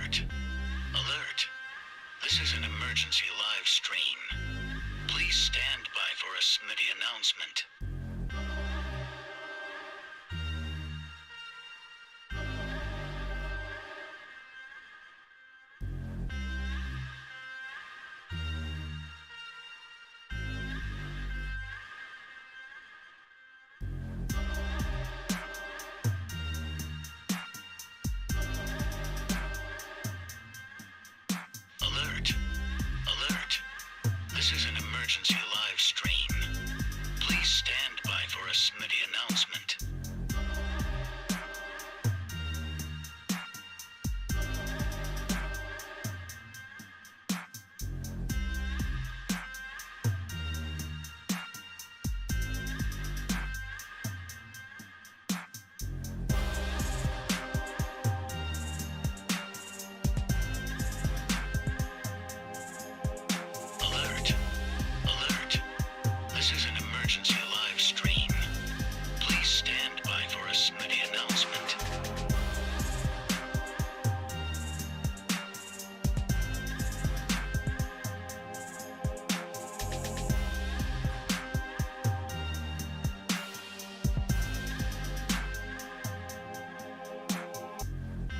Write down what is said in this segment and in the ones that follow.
Alert! Alert! This is an emergency live stream. Please stand by for a snitty announcement. Alert! Alert! This is an emergency live stream. Please stand by for a snitty announcement. Alert! Alert! This is an emergency live stream. Please stand by for a snitty announcement.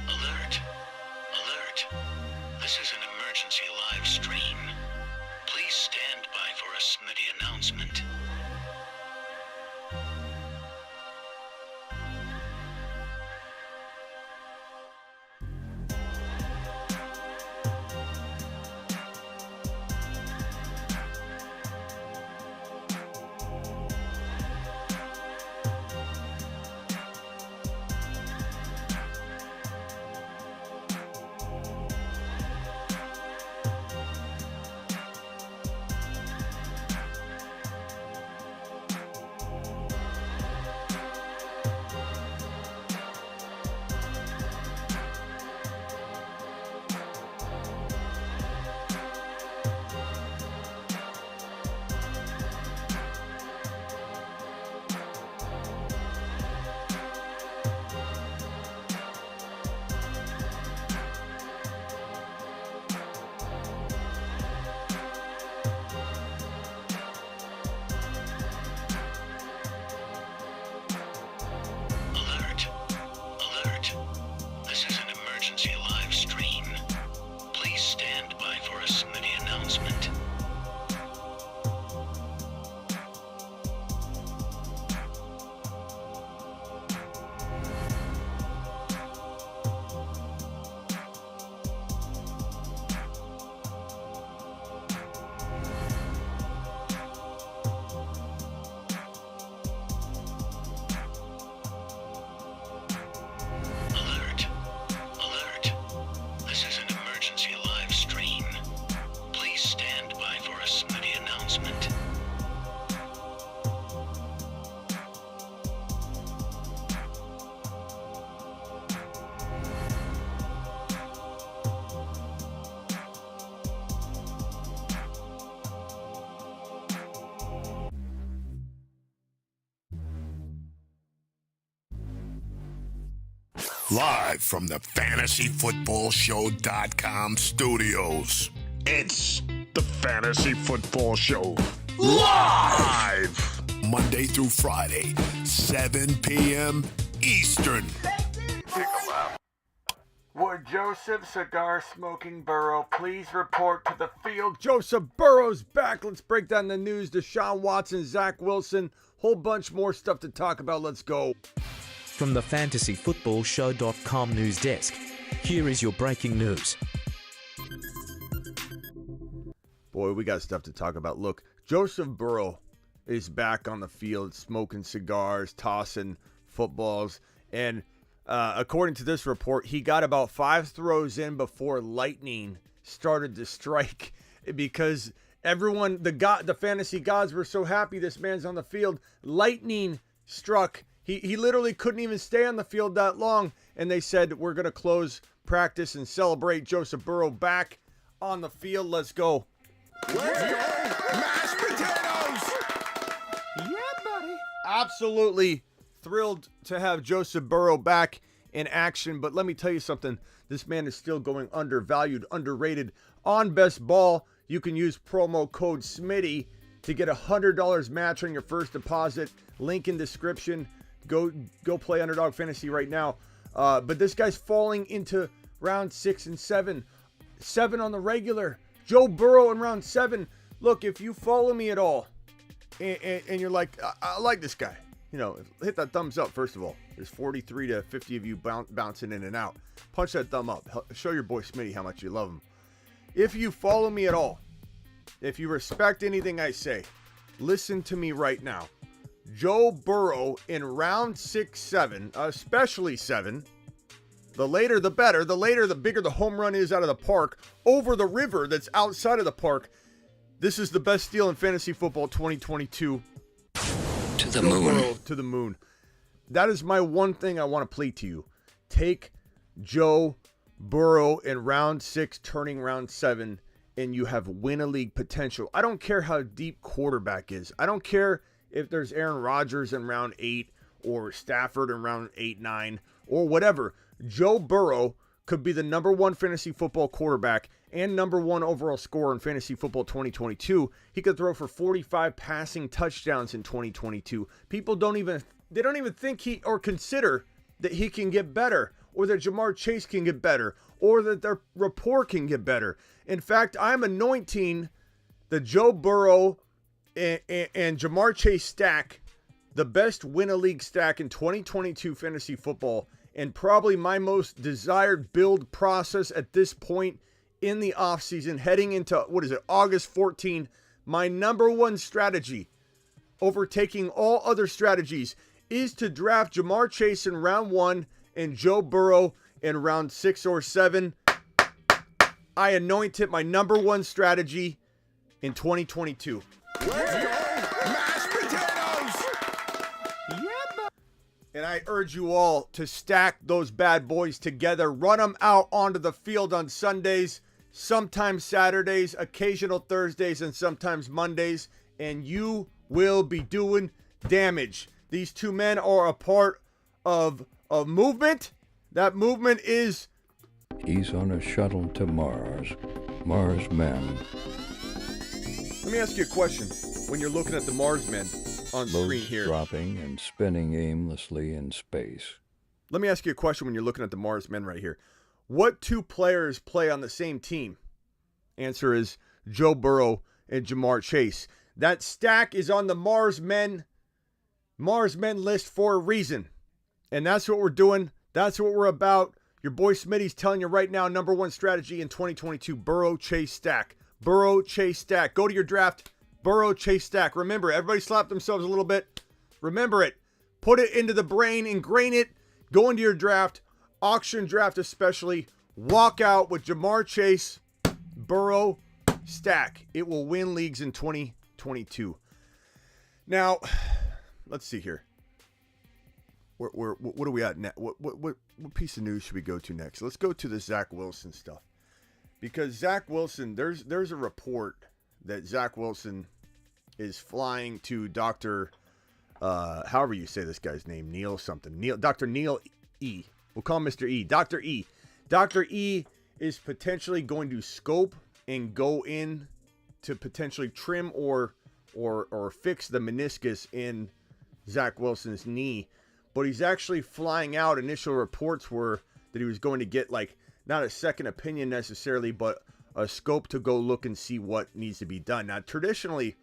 Alert! Alert! This is an emergency live stream. Please stand by for a snitty announcement. Alert! Alert! This is an emergency live stream. Please stand by for a snitty announcement. Alert! Alert! This is an emergency live stream. Please stand by for a snitty announcement. Live from the FantasyFootballShow.com studios. It's the Fantasy Football Show. Live! Monday through Friday, 7 p.m. Eastern. Would Joseph Cigar Smoking Burrow please report to the field? Joseph Burrow's back. Let's break down the news. Deshaun Watson, Zach Wilson, whole bunch more stuff to talk about. Let's go. From the FantasyFootballShow.com news desk, here is your breaking news. Boy, we got stuff to talk about. Look, Joseph Burrow is back on the field smoking cigars, tossing footballs, and according to this report, he got about 5 throws in before lightning started to strike because everyone, the fantasy gods were so happy this man's on the field. Lightning struck. He literally couldn't even stay on the field that long, and they said, we're going to close practice and celebrate Joseph Burrow back on the field. Let's go. Let's go! Mashed potatoes! Yeah, buddy. Absolutely thrilled to have Joseph Burrow back. in action. But let me tell you something. This man is still going undervalued, underrated. On Best Ball, you can use promo code SMITTY to get $100 match on your first deposit. Link in description. Go play Underdog Fantasy right now. But this guy's falling into round 6 and 7. 7 on the regular. Joe Burrow in round 7. Look, if you follow me at all, and you're like, I like this guy, hit that thumbs up, first of all. There's 43 to 50 of you bouncing in and out. Punch that thumb up. Show your boy Smitty how much you love him. If you follow me at all, if you respect anything I say, listen to me right now. Joe Burrow in round 6, 7, especially 7. The later, the better. The later, the bigger the home run is out of the park over the river that's outside of the park. This is the best steal in fantasy football 2022. To the moon. Burrow to the moon. That is my one thing I want to plead to you. Take Joe Burrow in round 6, turning round 7, and you have win-a-league potential. I don't care how deep quarterback is. I don't care if there's Aaron Rodgers in round 8 or Stafford in round 8, 9, or whatever. Joe Burrow could be the number 1 fantasy football quarterback and number 1 overall scorer in fantasy football 2022. He could throw for 45 passing touchdowns in 2022. People don't even think he or consider that he can get better, or that Jamar Chase can get better, or that their rapport can get better. In fact, I'm anointing the Joe Burrow and Jamar Chase stack the best win-a-league stack in 2022 fantasy football, and probably my most desired build process at this point in the offseason, heading into, August 14. My number 1 strategy, overtaking all other strategies, is to draft Jamar Chase in round 1 and Joe Burrow in round 6 or 7. I anoint it my number 1 strategy in 2022. Let's go! Mashed potatoes! And I urge you all to stack those bad boys together. Run them out onto the field on Sundays, sometimes Saturdays, occasional Thursdays, and sometimes Mondays. And you will be doing damage. These two men are a part of a movement. That movement is... He's on a shuttle to Mars. Mars men. Let me ask you a question. When you're looking at the Mars men on screen here. Dropping and spinning aimlessly in space. Let me ask you a question when you're looking at the Mars men right here. What 2 players play on the same team? Answer is Joe Burrow and Jamar Chase. That stack is on the Mars men list for a reason. And that's what we're doing. That's what we're about. Your boy Smitty's telling you right now, number 1 strategy in 2022, Burrow Chase stack. Burrow Chase stack. Go to your draft. Burrow Chase stack. Remember, everybody slap themselves a little bit. Remember it. Put it into the brain. Ingrain it. Go into your draft. Auction draft especially. Walk out with Jamar Chase. Burrow stack. It will win leagues in 2022. Now, let's see here. What are we at next? What piece of news should we go to next? Let's go to the Zach Wilson stuff. Because Zach Wilson, there's a report that Zach Wilson is flying to Dr. However you say this guy's name, Dr. Neil E. We'll call him Mr. E. Dr. E. Dr. E is potentially going to scope and go in to potentially trim or fix the meniscus in Zach Wilson's knee. But he's actually flying out. Initial reports were that he was going to get not a second opinion necessarily, but a scope to go look and see what needs to be done. Now, traditionally,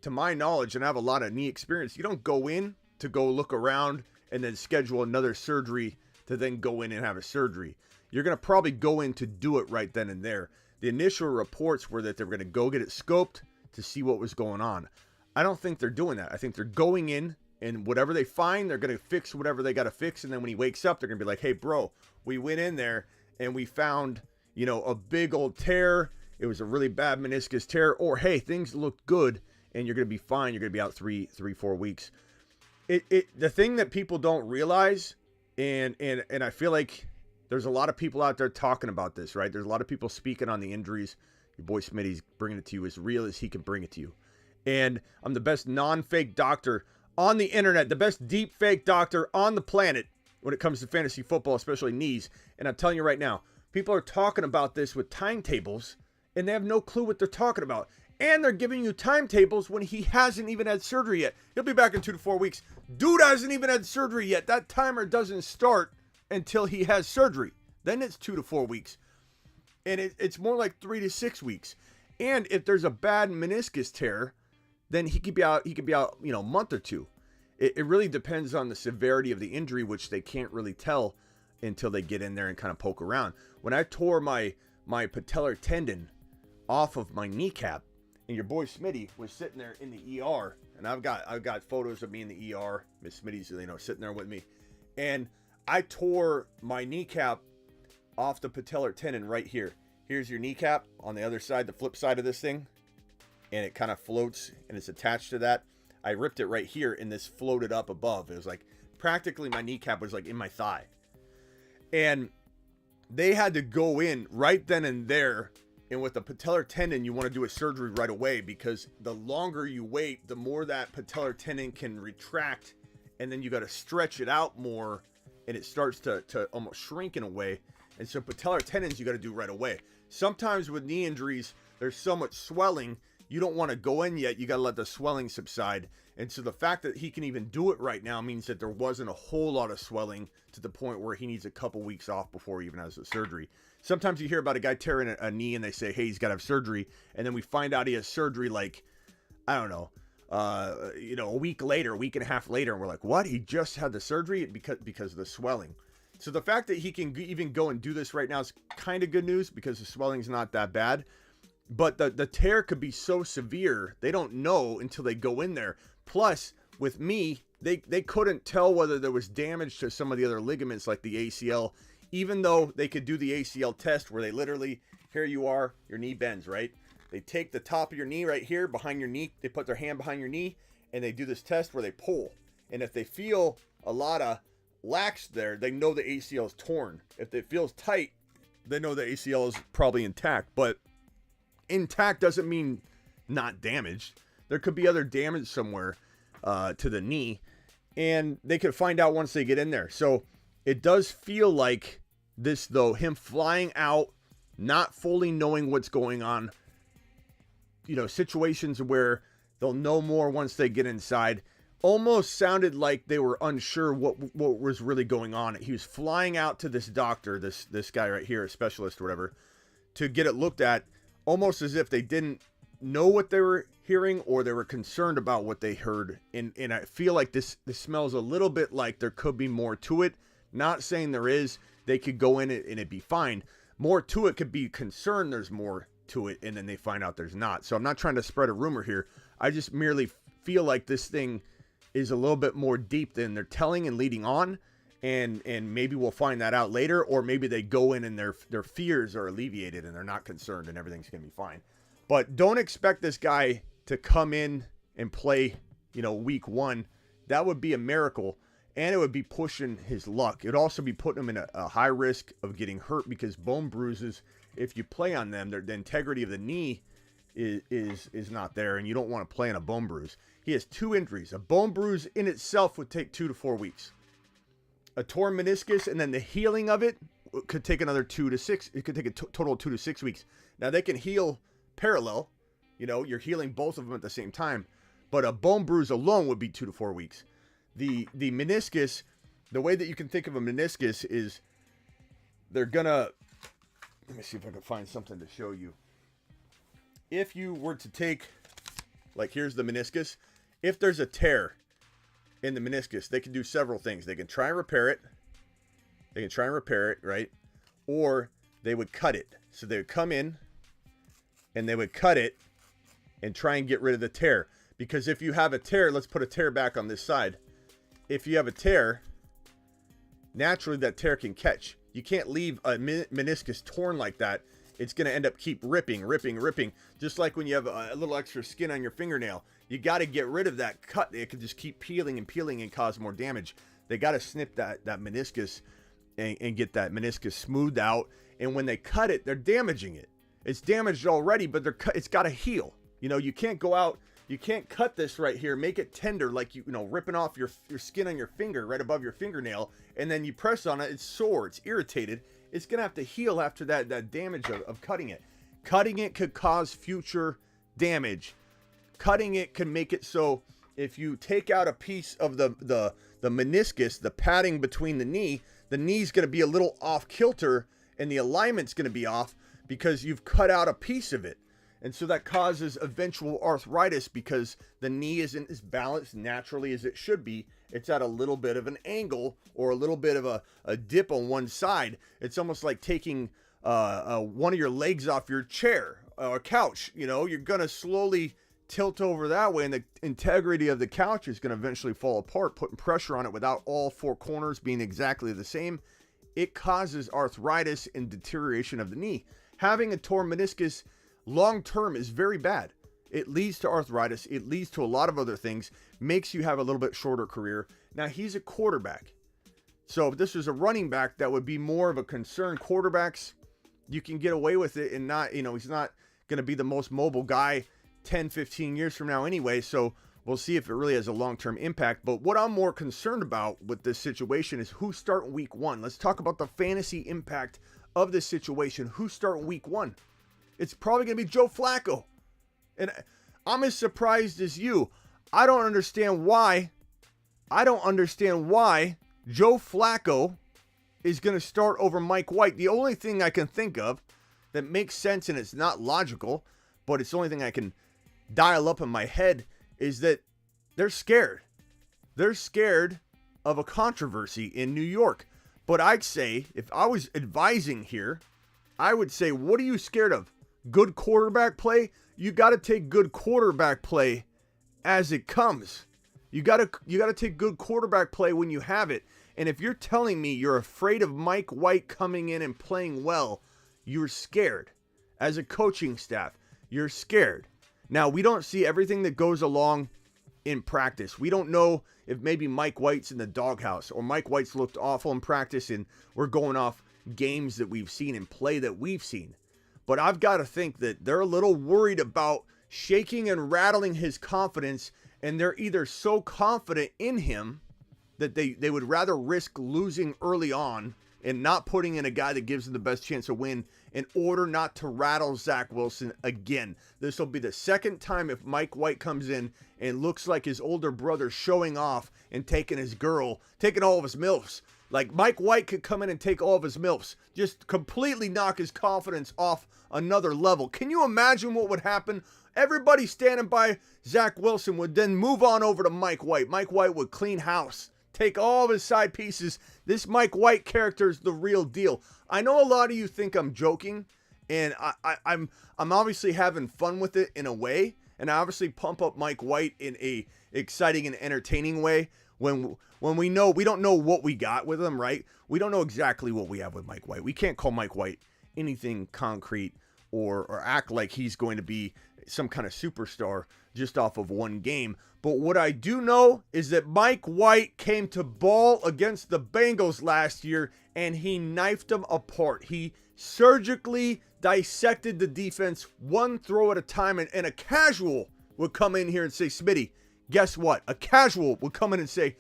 to my knowledge, and I have a lot of knee experience, you don't go in to go look around and then schedule another surgery to then go in and have a surgery. You're going to probably go in to do it right then and there. The initial reports were that they were going to go get it scoped to see what was going on. I don't think they're doing that. I think they're going in, and whatever they find, they're going to fix whatever they got to fix. And then when he wakes up, they're going to be like, hey, bro, we went in there and we found, a big old tear. It was a really bad meniscus tear. Or, hey, things looked good and you're going to be fine. You're going to be out 3-4 weeks. The thing that people don't realize, and I feel like there's a lot of people out there talking about this, right? There's a lot of people speaking on the injuries. Your boy Smitty's bringing it to you as real as he can bring it to you. And I'm the best non-fake doctor on the internet, the best deep fake doctor on the planet. when it comes to fantasy football, especially knees. And I'm telling you right now, people are talking about this with timetables, and they have no clue what they're talking about. And they're giving you timetables when he hasn't even had surgery yet. He'll be back in 2 to 4 weeks. Dude hasn't even had surgery yet. That timer doesn't start until he has surgery. Then it's 2 to 4 weeks. And it's more like 3 to 6 weeks. And if there's a bad meniscus tear, then he could be out, a month or two. It really depends on the severity of the injury, which they can't really tell until they get in there and kind of poke around. When I tore my patellar tendon off of my kneecap, and your boy Smitty was sitting there in the ER, and I've got photos of me in the ER. Miss Smitty's sitting there with me, and I tore my kneecap off the patellar tendon right here. Here's your kneecap on the other side, the flip side of this thing, and it kind of floats and it's attached to that. I ripped it right here, and this floated up above. It was like practically my kneecap was like in my thigh, and they had to go in right then and there. And with the patellar tendon, you want to do a surgery right away, because the longer you wait, the more that patellar tendon can retract, and then you got to stretch it out more, and it starts to almost shrink in a way. And so patellar tendons you got to do right away. Sometimes with knee injuries, there's so much swelling, you don't want to go in yet. You got to let the swelling subside. And so the fact that he can even do it right now means that there wasn't a whole lot of swelling to the point where he needs a couple weeks off before he even has the surgery. Sometimes you hear about a guy tearing a knee and they say, hey, he's got to have surgery. And then we find out he has surgery like, I don't know, a week later, a week and a half later. And we're like, what? He just had the surgery because of the swelling. So the fact that he can even go and do this right now is kind of good news, because the swelling's not that bad. But the tear could be so severe, they don't know until they go in there. Plus, with me, they couldn't tell whether there was damage to some of the other ligaments like the ACL, even though they could do the ACL test where they literally, here you are, your knee bends, right? They take the top of your knee right here, behind your knee, they put their hand behind your knee, and they do this test where they pull. And if they feel a lot of lax there, they know the ACL is torn. If it feels tight, they know the ACL is probably intact. But intact doesn't mean not damaged. There could be other damage somewhere to the knee, and they could find out once they get in there. So it does feel like this, though, him flying out, not fully knowing what's going on, situations where they'll know more once they get inside, almost sounded like they were unsure what was really going on. He was flying out to this doctor, this guy right here, a specialist or whatever, to get it looked at, almost as if they didn't know what they were hearing, or they were concerned about what they heard. And I feel like this smells a little bit like there could be more to it. Not saying there is. They could go in it and it'd be fine. More to it could be concerned there's more to it, and then they find out there's not. So I'm not trying to spread a rumor here. I just merely feel like this thing is a little bit more deep than they're telling and leading on. And maybe we'll find that out later, or maybe they go in and their fears are alleviated and they're not concerned and everything's going to be fine. But don't expect this guy to come in and play, week one. That would be a miracle, and it would be pushing his luck. It would also be putting him in a high risk of getting hurt, because bone bruises, if you play on them, the integrity of the knee is not there, and you don't want to play on a bone bruise. He has 2 injuries. A bone bruise in itself would take 2 to 4 weeks. A torn meniscus, and then the healing of it could take another 2 to 6. It could take a total of 2 to 6 weeks. Now, they can heal parallel. You're healing both of them at the same time. But a bone bruise alone would be 2 to 4 weeks. The meniscus, the way that you can think of a meniscus is they're gonna, let me see if I can find something to show you. If you were to take, like, here's the meniscus. If there's a tear in the meniscus, they can do several things. They can try and repair it. Right? Or they would cut it. So they would come in and they would cut it and try and get rid of the tear. Because if you have a tear, let's put a tear back on this side. If you have a tear, naturally that tear can catch. You can't leave a meniscus torn like that. It's going to end up keep ripping. Just like when you have a little extra skin on your fingernail. You got to get rid of that cut. It could just keep peeling and cause more damage. They got to snip that meniscus and get that meniscus smoothed out. And when they cut it, they're damaging it. It's damaged already, but it's got to heal. You can't go out You can't cut this right here, make it tender, like you know, ripping off your skin on your finger right above your fingernail, and then you press on it, it's sore, it's irritated. It's gonna have to heal after that damage of cutting it. Cutting it could cause future damage. Cutting it can make it so if you take out a piece of the meniscus, the padding between the knee's gonna be a little off kilter, and the alignment's gonna be off because you've cut out a piece of it. And so that causes eventual arthritis because the knee isn't as balanced naturally as it should be. It's at a little bit of an angle or a little bit of a dip on one side. It's almost like taking one of your legs off your chair or couch. You know, you're going to slowly tilt over that way, and the integrity of the couch is going to eventually fall apart, putting pressure on it without all four corners being exactly the same. It causes arthritis and deterioration of the knee. Having a torn meniscus long term is very bad. It leads to arthritis. It leads to a lot of other things, makes you have a little bit shorter career. Now, he's a quarterback. So if this was a running back, that would be more of a concern. Quarterbacks, you can get away with it and not, you know, he's not going to be the most mobile guy 10, 15 years from now anyway. So we'll see if it really has a long-term impact. But what I'm more concerned about with this situation is who's starting week one. Let's talk about the fantasy impact of this situation. Who's starting week one? It's probably going to be Joe Flacco. And I'm as surprised as you. I don't understand why Joe Flacco is going to start over Mike White. The only thing I can think of that makes sense, and it's not logical, but it's the only thing I can dial up in my head, is that they're scared. They're scared of a controversy in New York. But I'd say, if I was advising here, I would say, what are you scared of? Good quarterback play? You got to take good quarterback play as it comes. You got to take good quarterback play when you have it. And if you're telling me you're afraid of Mike White coming in and playing well, you're scared. As a coaching staff, you're scared. Now, we don't see everything that goes along in practice. We don't know if maybe Mike White's in the doghouse, or Mike White's looked awful in practice and we're going off games that we've seen and play that we've seen. But I've got to think that they're a little worried about shaking and rattling his confidence, and they're either so confident in him that they would rather risk losing early on and not putting in a guy that gives them the best chance to win in order not to rattle Zach Wilson again. This will be the second time if Mike White comes in and looks like his older brother showing off and taking his girl, taking all of his MILFs. Like Mike White could come in and take all of his MILFs, just completely knock his confidence off another level. Can you imagine what would happen? Everybody standing by Zach Wilson would then move on over to Mike White. Mike White would clean house, take all of his side pieces. This Mike White character is the real deal. I know a lot of you think I'm joking, and I'm obviously having fun with it in a way, and I obviously pump up Mike White in a exciting and entertaining way. When we don't know what we got with him, right? We don't know exactly what we have with Mike White. We can't call Mike White anything concrete or act like he's going to be some kind of superstar just off of one game. But what I do know is that Mike White came to ball against the Bengals last year and he knifed them apart. He surgically dissected the defense one throw at a time, and a casual would come in here and say, Smitty, guess what? A casual would come in and say,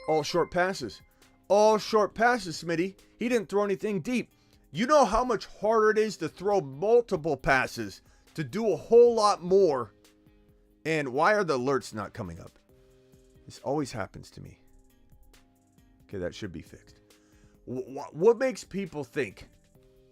all short passes. All short passes, Smitty. He didn't throw anything deep. You know how much harder it is to throw multiple passes, to do a whole lot more. And why are the alerts not coming up? This always happens to me. Okay, that should be fixed. What makes people think?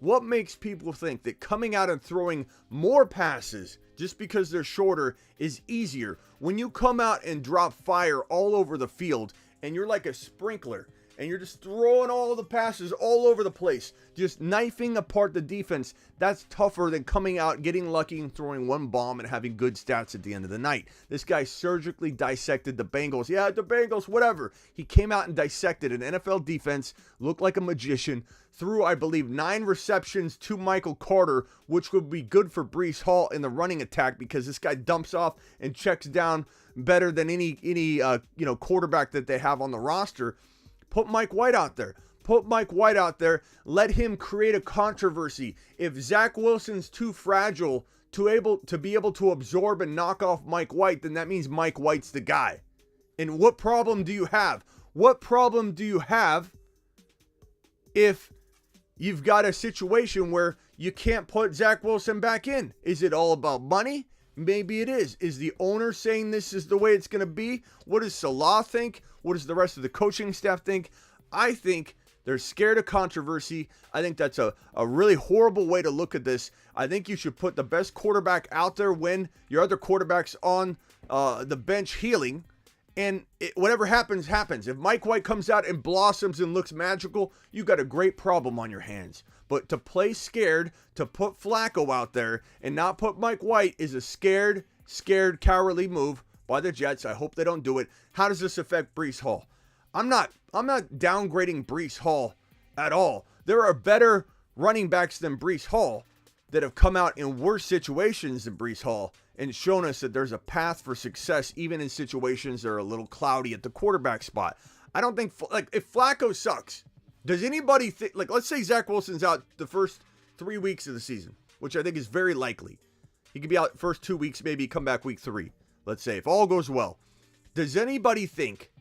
What makes people think that coming out and throwing more passes just because they're shorter is easier when you come out and drop fire all over the field and you're like a sprinkler and you're just throwing all of the passes all over the place, just knifing apart the defense? That's tougher than coming out, getting lucky and throwing one bomb and having good stats at the end of the night. This guy surgically dissected the Bengals. Yeah, the Bengals, whatever. He came out and dissected an NFL defense, looked like a magician, threw, I believe, 9 receptions to Michael Carter, which would be good for Breece Hall in the running attack because this guy dumps off and checks down better than any quarterback that they have on the roster. Put Mike White out there. Put Mike White out there. Let him create a controversy. If Zach Wilson's too fragile to be able to absorb and knock off Mike White, then that means Mike White's the guy. And what problem do you have? What problem do you have if you've got a situation where you can't put Zach Wilson back in? Is it all about money? Maybe it is. Is the owner saying this is the way it's going to be? What does Salah think? What does the rest of the coaching staff think? I think they're scared of controversy. I think that's a really horrible way to look at this. I think you should put the best quarterback out there when your other quarterback's on the bench healing. And whatever happens, happens. If Mike White comes out and blossoms and looks magical, you got a great problem on your hands. But to play scared, to put Flacco out there and not put Mike White is a scared, cowardly move by the Jets. I hope they don't do it. How does this affect Breece Hall? I'm not downgrading Breece Hall at all. There are better running backs than Breece Hall that have come out in worse situations than Breece Hall and shown us that there's a path for success even in situations that are a little cloudy at the quarterback spot. I don't think, like, if Flacco sucks, does anybody think, like, let's say Zach Wilson's out the first 3 weeks of the season, which I think is very likely. He could be out first 2 weeks, maybe come back week 3. Let's say if all goes well. Does anybody think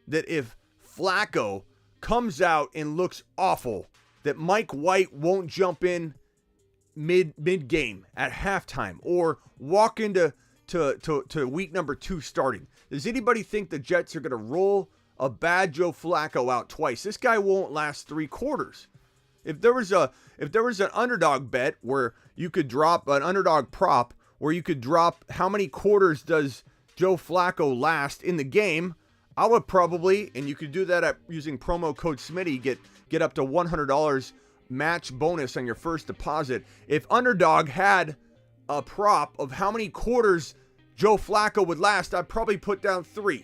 that if Flacco comes out and looks awful, that Mike White won't jump in mid game at halftime or walk into to week number 2 starting? Does anybody think the Jets are going to roll a bad Joe Flacco out twice? This guy won't last 3 quarters. If there was an underdog bet where you could drop an underdog prop where you could drop how many quarters does Joe Flacco last in the game, I would probably, and you could do that at using promo code Smitty, get up to $100 match bonus on your first deposit. If Underdog had a prop of how many quarters Joe Flacco would last, I'd probably put down 3.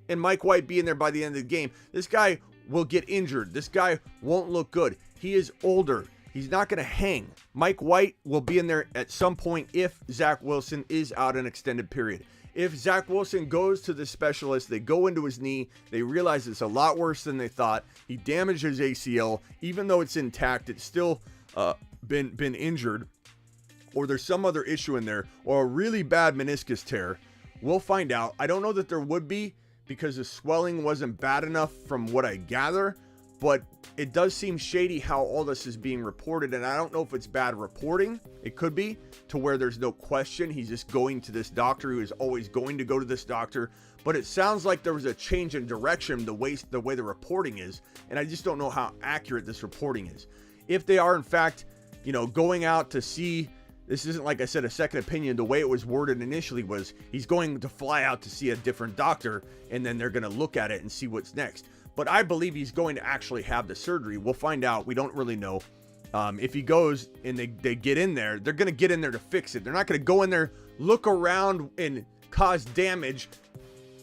And Mike White be in there by the end of the game. This guy will get injured. This guy won't look good. He is older. He's not going to hang. Mike White will be in there at some point if Zach Wilson is out an extended period. If Zach Wilson goes to the specialist, they go into his knee, they realize it's a lot worse than they thought. He damaged his ACL. Even though it's intact, it's still been injured. Or there's some other issue in there. Or a really bad meniscus tear. We'll find out. I don't know that there would be because the swelling wasn't bad enough from what I gather. But it does seem shady how all this is being reported, and I don't know if it's bad reporting. It could be to where there's no question. He's just going to this doctor who is always going to go to this doctor. But it sounds like there was a change in direction the way the reporting is, and I just don't know how accurate this reporting is. If they are, in fact, going out to see, this isn't, like I said, a second opinion. The way it was worded initially was he's going to fly out to see a different doctor, and then they're going to look at it and see what's next. But I believe he's going to actually have the surgery. We'll find out. We don't really know. If he goes and they get in there, they're going to get in there to fix it. They're not going to go in there, look around, and cause damage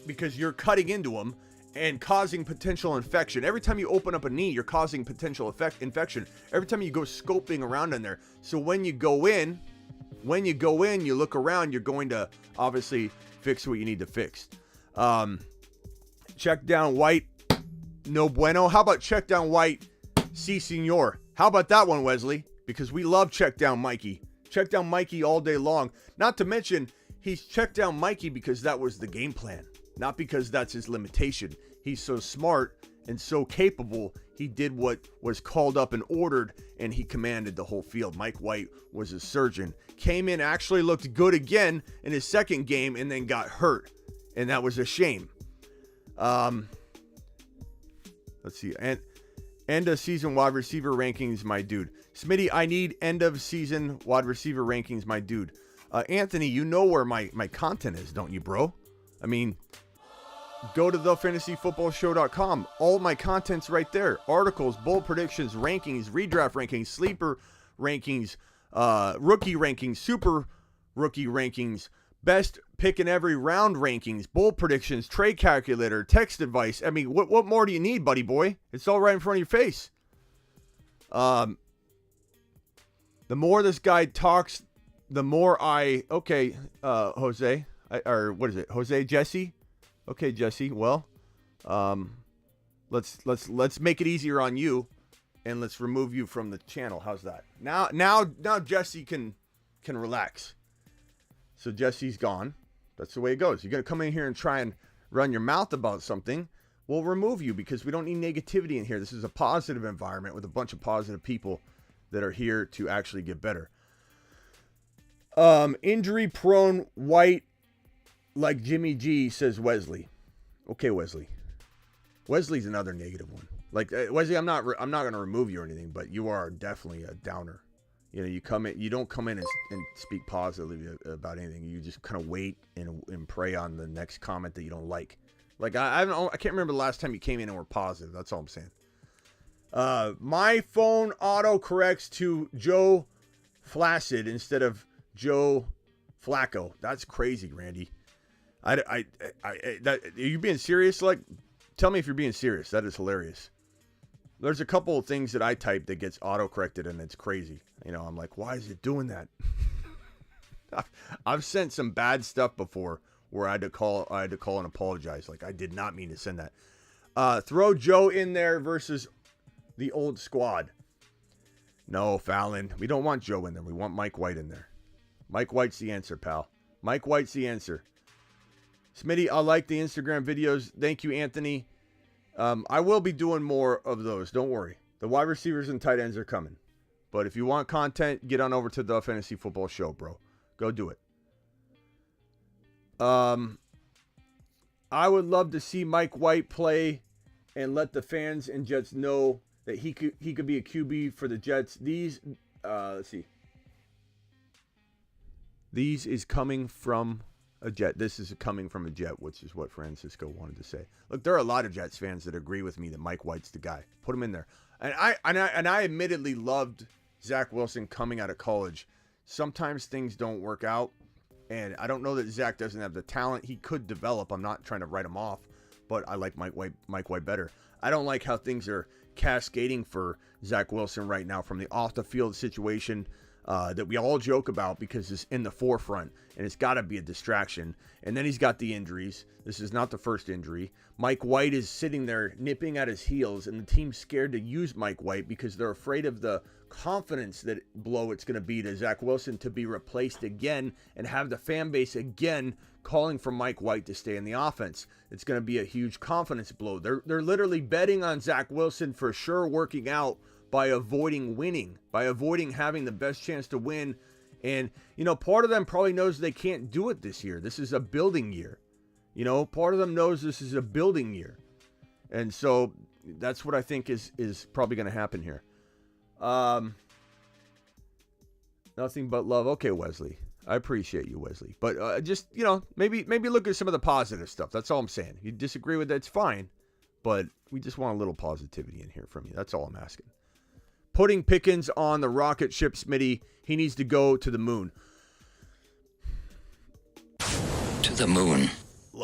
because you're cutting into them and causing potential infection. Every time you open up a knee, you're causing potential infection. Every time you go scoping around in there. So when you go in, you look around, you're going to obviously fix what you need to fix. Check down White. No bueno. How about check down White, si senor? How about that one, Wesley? Because we love check down Mikey. Check down Mikey all day long. Not to mention, he's checked down Mikey because that was the game plan. Not because that's his limitation. He's so smart and so capable, he did what was called up and ordered, and he commanded the whole field. Mike White was a surgeon. Came in, actually looked good again in his second game, and then got hurt. And that was a shame. Let's see. And end of season wide receiver rankings, my dude. Smitty, I need end of season wide receiver rankings, my dude. Anthony, you know where my content is, don't you, bro? I mean, go to thefantasyfootballshow.com. All my content's right there. Articles, bold predictions, rankings, redraft rankings, sleeper rankings, rookie rankings, super rookie rankings, best pick in every round rankings, bold predictions, trade calculator, text advice. I mean, what more do you need, buddy boy? It's all right in front of your face. The more this guy talks, the more Jose, Jose Jesse? Okay, Jesse. Well, let's make it easier on you, and let's remove you from the channel. How's that? Now Jesse can can relax. So Jesse's gone. That's the way it goes. You're going to come in here and try and run your mouth about something, we'll remove you because we don't need negativity in here. This is a positive environment with a bunch of positive people that are here to actually get better. Injury prone White like Jimmy G, says Wesley. Okay, Wesley. Wesley's another negative one. Like Wesley, I'm not going to remove you or anything, but you are definitely a downer. You know, you don't come in and speak positively about anything. You just kind of wait and pray on the next comment that you don't like. Like I can't remember the last time you came in and were positive. That's all I'm saying. My phone auto corrects to Joe Flaccid instead of Joe Flacco. That's crazy, Randy. Are you being serious? Like, tell me if you're being serious. That is hilarious. There's a couple of things that I type that gets auto-corrected, and it's crazy. You know, I'm like, why is it doing that? I've sent some bad stuff before where I had to call and apologize. Like, I did not mean to send that. Throw Joe in there versus the old squad. No, Fallon. We don't want Joe in there. We want Mike White in there. Mike White's the answer, pal. Mike White's the answer. Smitty, I like the Instagram videos. Thank you, Anthony. I will be doing more of those. Don't worry. The wide receivers and tight ends are coming. But if you want content, get on over to the Fantasy Football Show, bro. Go do it. I would love to see Mike White play and let the fans and Jets know that he could be a QB for the Jets. Let's see. These is coming from a Jet. This is coming from a Jet, which is what Francisco wanted to say. Look, there are a lot of Jets fans that agree with me that Mike White's the guy. Put him in there. And I admittedly loved Zach Wilson coming out of college. Sometimes things don't work out, and I don't know that Zach doesn't have the talent. He could develop. I'm not trying to write him off, but I like Mike White better. I don't like how things are cascading for Zach Wilson right now from the off the field situation that we all joke about because it's in the forefront and it's got to be a distraction. And then he's got the injuries. This is not the first injury. Mike White is sitting there nipping at his heels, and the team's scared to use Mike White because they're afraid of the confidence that blow it's going to be to Zach Wilson to be replaced again and have the fan base again calling for Mike White to stay in the offense. It's going to be a huge confidence blow. They're literally betting on Zach Wilson for sure working out by avoiding winning, by avoiding having the best chance to win. And, you know, part of them probably knows they can't do it this year. This is a building year. You know, part of them knows this is a building year. And so that's what I think is probably going to happen here. Nothing but love. Okay, Wesley. I appreciate you, Wesley. But just, you know, maybe look at some of the positive stuff. That's all I'm saying. You disagree with that, it's fine. But we just want a little positivity in here from you. That's all I'm asking. Putting Pickens on the rocket ship, Smitty. He needs to go to the moon. To the moon.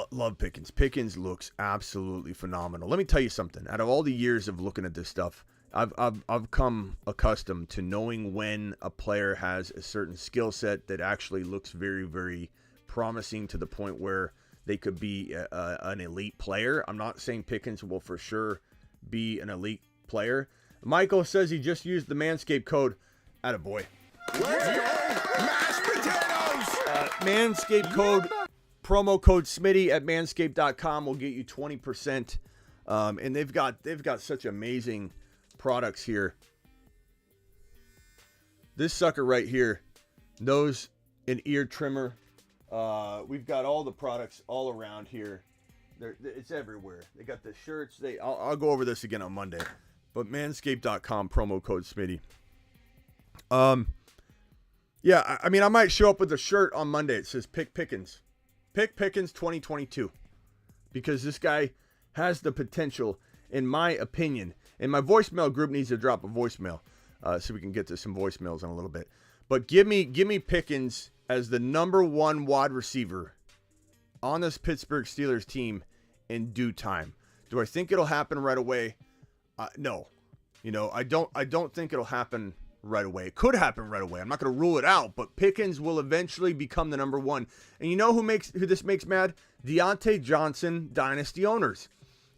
Love Pickens. Pickens looks absolutely phenomenal. Let me tell you something. Out of all the years of looking at this stuff, I've come accustomed to knowing when a player has a certain skill set that actually looks very, very promising to the point where they could be an elite player. I'm not saying Pickens will for sure be an elite player. Michael says he just used the Manscaped code. Attaboy. Let's go! Mashed potatoes! Manscaped code, promo code Smitty at manscaped.com will get you 20%. And they've got such amazing products here. This sucker right here, nose and ear trimmer. We've got all the products all around here. It's everywhere. They got the shirts. I'll go over this again on Monday. But manscaped.com, promo code Smitty. Yeah, I mean, I might show up with a shirt on Monday. It says Pick Pickens. Pick Pickens 2022. Because this guy has the potential, in my opinion. And my voicemail group needs to drop a voicemail so we can get to some voicemails in a little bit. But give me Pickens as the number one wide receiver on this Pittsburgh Steelers team in due time. Do I think it'll happen right away? No. You know, I don't think it'll happen right away. It could happen right away. I'm not going to rule it out, but Pickens will eventually become the number one. And you know who this makes mad? Deontay Johnson dynasty owners.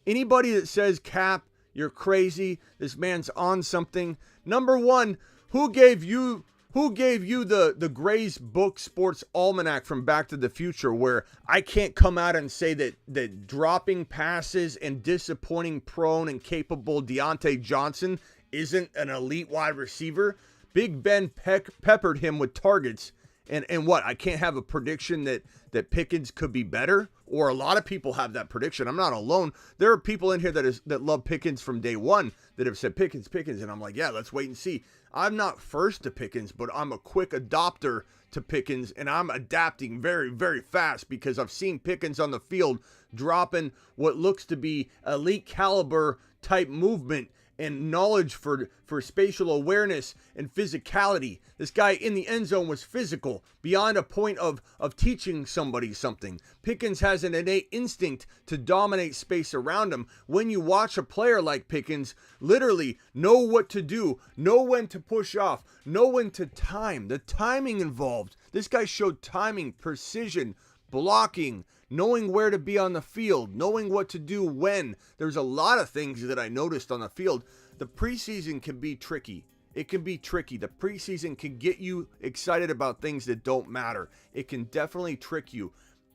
Anybody that says, Cap, you're crazy, this man's on something. Number one, who gave you Who gave you the Gray's Book Sports Almanac from Back to the Future, where I can't come out and say that dropping passes and disappointing prone and capable Deontay Johnson isn't an elite wide receiver? Big Ben peppered him with targets. And what? I can't have a prediction that Pickens could be better? Or a lot of people have that prediction. I'm not alone. There are people in here that love Pickens from day one that have said Pickens. And I'm like, yeah, let's wait and see. I'm not first to Pickens, but I'm a quick adopter to Pickens, and I'm adapting very, very fast because I've seen Pickens on the field dropping what looks to be elite caliber type movement and knowledge for spatial awareness and physicality. This guy in the end zone was physical beyond a point of teaching somebody something. Pickens has an innate instinct to dominate space around him. When you watch a player like Pickens literally know what to do, know when to push off, know when to time. The timing involved. This guy showed timing, precision, blocking, knowing where to be on the field, knowing what to do when. There's a lot of things that I noticed on the field. The preseason can be tricky. It can be tricky. The preseason can get you excited about things that don't matter. It can definitely trick you.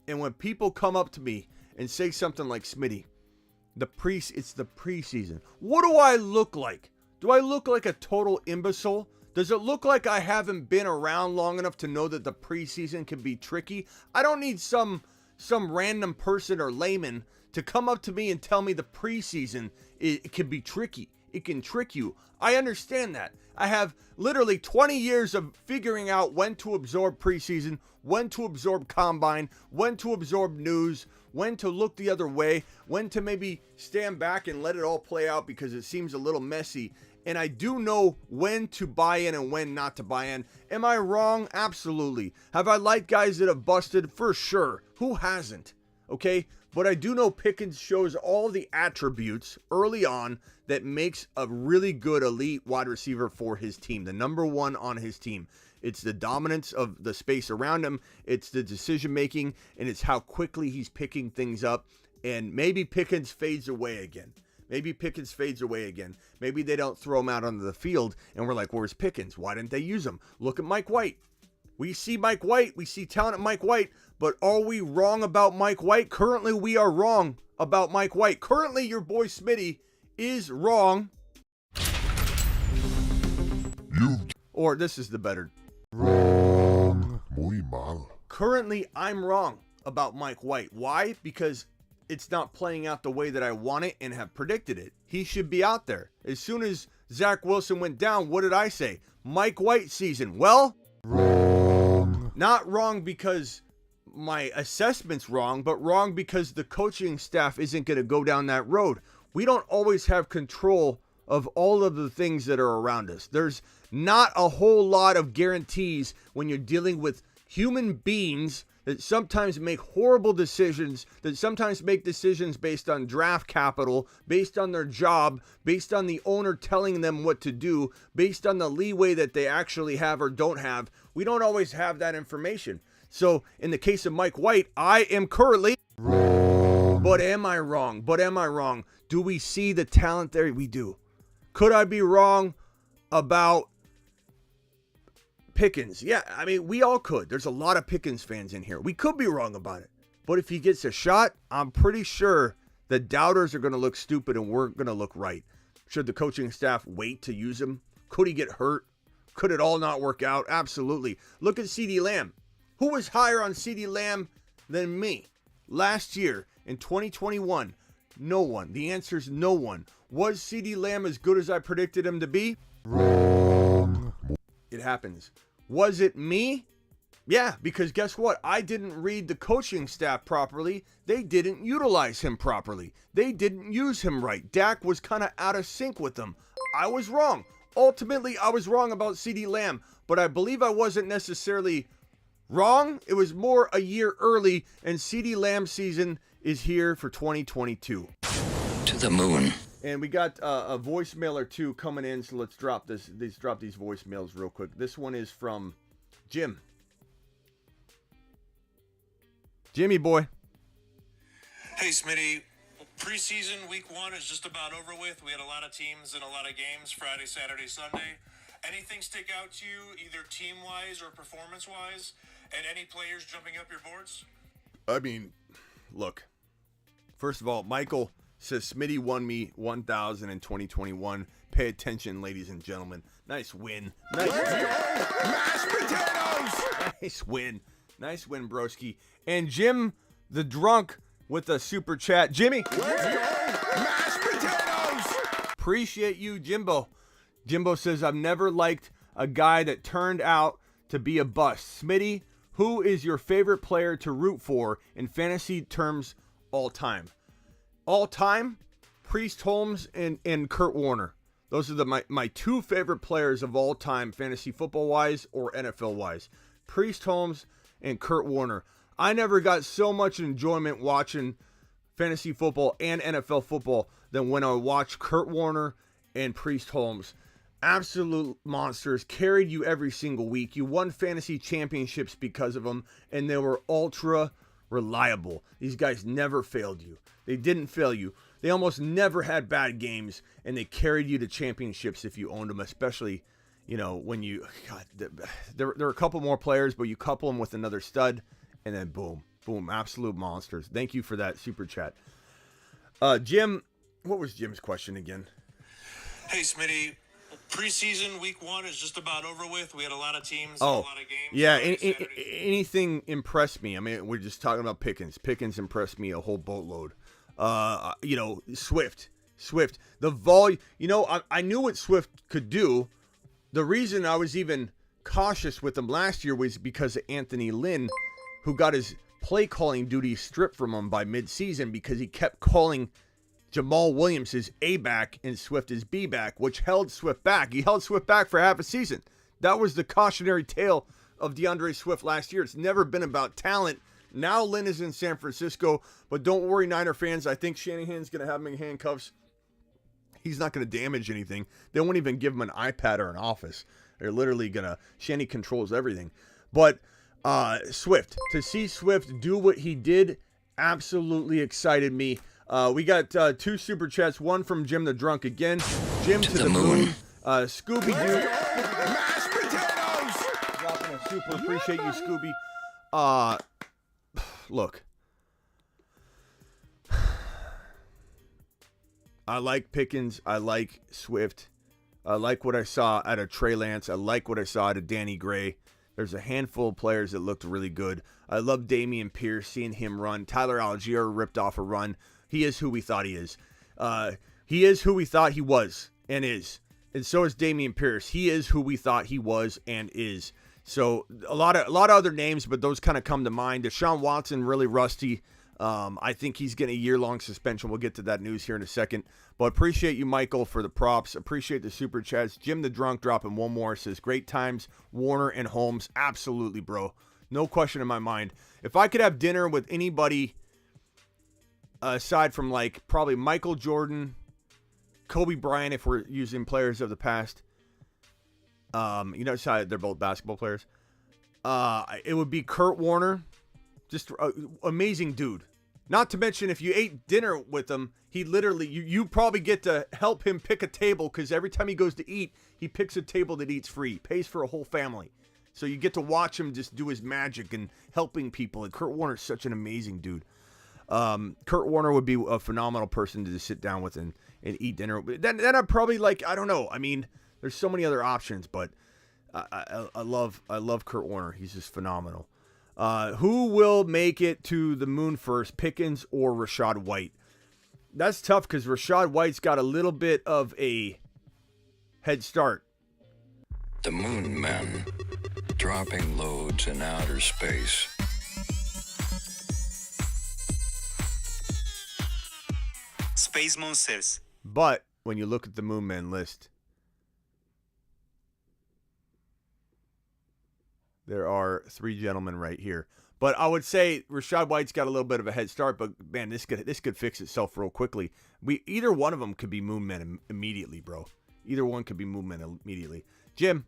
And when people come up to me and say something like, Smitty, it's the preseason. What do I look like? Do I look like a total imbecile? Does it look like I haven't been around long enough to know that the preseason can be tricky? I don't need some random person or layman to come up to me and tell me the preseason it can be tricky. It can trick you. I understand that. I have literally 20 years of figuring out when to absorb preseason, when to absorb combine, when to absorb news, when to look the other way, when to maybe stand back and let it all play out because it seems a little messy. And I do know when to buy in and when not to buy in. Am I wrong? Absolutely. Have I liked guys that have busted? For sure. Who hasn't? Okay? But I do know Pickens shows all the attributes early on that makes a really good elite wide receiver for his team. The number one on his team. It's the dominance of the space around him. It's the decision making. And it's how quickly he's picking things up. And maybe Pickens fades away again. Maybe they don't throw him out onto the field, and we're like, where's Pickens? Why didn't they use him? Look at Mike White. We see Mike White. We see talent at Mike White, but are we wrong about Mike White? Currently, we are wrong about Mike White. Currently, your boy Smitty is wrong. Or this is the better. Wrong. Muy mal. Currently, I'm wrong about Mike White. Why? Because it's not playing out the way that I want it and have predicted it. He should be out there. As soon as Zach Wilson went down, what did I say? Mike White season. Well, Wrong. Not wrong because my assessment's wrong, but wrong because the coaching staff isn't going to go down that road. We don't always have control of all of the things that are around us. There's not a whole lot of guarantees when you're dealing with human beings that sometimes make horrible decisions, that sometimes make decisions based on draft capital, based on their job, based on the owner telling them what to do, based on the leeway that they actually have or don't have. We don't always have that information. So in the case of Mike White, I am currently Wrong. But am I wrong? Do we see the talent there? We do. Could I be wrong about Pickens? Yeah, I mean, we all could. There's a lot of Pickens fans in here. We could be wrong about it. But if he gets a shot, I'm pretty sure the doubters are going to look stupid and we're going to look right. Should the coaching staff wait to use him? Could he get hurt? Could it all not work out? Absolutely. Look at CeeDee Lamb. Who was higher on CeeDee Lamb than me? Last year in 2021, no one. The answer is no one. Was CeeDee Lamb as good as I predicted him to be? Wrong. It happens. Was it me? Yeah, because guess what? I didn't read the coaching staff properly. They didn't utilize him properly. They didn't use him right. Dak was kind of out of sync with them. I was wrong. Ultimately, I was wrong about CeeDee Lamb, but I believe I wasn't necessarily wrong. It was more a year early, and CeeDee Lamb's season is here for 2022. To the moon. And we got a voicemail or two coming in, so let's drop these voicemails real quick. This one is from Jim. Jimmy boy. Hey, Smitty. Preseason week 1 is just about over with. We had a lot of teams and a lot of games Friday, Saturday, Sunday. Anything stick out to you, either team-wise or performance-wise? And any players jumping up your boards? I mean, look. First of all, Michael says Smitty won me 1,000 in 2021. Pay attention, ladies and gentlemen. Nice win. Nice Mashed potatoes! Nice win. Nice win, broski. And Jim the Drunk with a super chat. Jimmy. Mashed potatoes! Appreciate you, Jimbo. Jimbo says, I've never liked a guy that turned out to be a bust. Smitty, who is your favorite player to root for in fantasy terms all time? All time, Priest Holmes and Kurt Warner. Those are my two favorite players of all time, fantasy football-wise or NFL-wise. Priest Holmes and Kurt Warner. I never got so much enjoyment watching fantasy football and NFL football than when I watched Kurt Warner and Priest Holmes. Absolute monsters, carried you every single week. You won fantasy championships because of them, and they were ultra reliable. These guys never failed you. They didn't fail you. They almost never had bad games, and they carried you to championships if you owned them, especially, when you, God, there are a couple more players, but you couple them with another stud, and then boom, absolute monsters. Thank you for that super chat. Jim, what was Jim's question again? Hey, Smitty. Preseason week 1 is just about over with. We had a lot of teams, a lot of games. Yeah, anything impressed me. I mean, we're just talking about Pickens. Pickens impressed me a whole boatload. Swift. The volume. I knew what Swift could do. The reason I was even cautious with him last year was because of Anthony Lynn, who got his play calling duties stripped from him by midseason because he kept calling Jamal Williams is A back and Swift is B back, which held Swift back. He held Swift back for half a season. That was the cautionary tale of DeAndre Swift last year. It's never been about talent. Now Lynn is in San Francisco, but don't worry, Niner fans. I think Shanahan's going to have him in handcuffs. He's not going to damage anything. They won't even give him an iPad or an office. They're literally going to, Shanny controls everything. But Swift, to see Swift do what he did absolutely excited me. We got 2 super chats, one from Jim the Drunk again. Jim to the moon. Scooby-Doo. Mashed potatoes! Dropping a super. Appreciate you, Scooby. Look. I like Pickens. I like Swift. I like what I saw out of Trey Lance. I like what I saw out of Danny Gray. There's a handful of players that looked really good. I love Dameon Pierce, seeing him run. Tyler Algier ripped off a run. He is who we thought he is. He is who we thought he was and is. And so is Dameon Pierce. He is who we thought he was and is. So a lot of other names, but those kind of come to mind. Deshaun Watson, really rusty. I think he's getting a year-long suspension. We'll get to that news here in a second. But appreciate you, Michael, for the props. Appreciate the super chats. Jim the Drunk dropping one more. Says, great times, Warner and Holmes. Absolutely, bro. No question in my mind. If I could have dinner with anybody aside from probably Michael Jordan, Kobe Bryant, if we're using players of the past, they're both basketball players. It would be Kurt Warner. Just amazing dude. Not to mention, if you ate dinner with him, he literally, you probably get to help him pick a table, because every time he goes to eat, he picks a table that eats free, pays for a whole family. So you get to watch him just do his magic and helping people. And Kurt Warner's such an amazing dude. Kurt Warner would be a phenomenal person to just sit down with and eat dinner. Then I'd probably I don't know. I mean, there's so many other options, but I love Kurt Warner. He's just phenomenal. Who will make it to the moon first, Pickens or Rachaad White? That's tough because Rachaad White's got a little bit of a head start. The Moon Men, dropping loads in outer space. Space Monsters. But when you look at the Moon Men list, there are 3 gentlemen right here. But I would say Rachaad White's got a little bit of a head start, but man, this could fix itself real quickly. Either one of them could be Moon Men immediately, bro. Either one could be Moon Men immediately. Jim.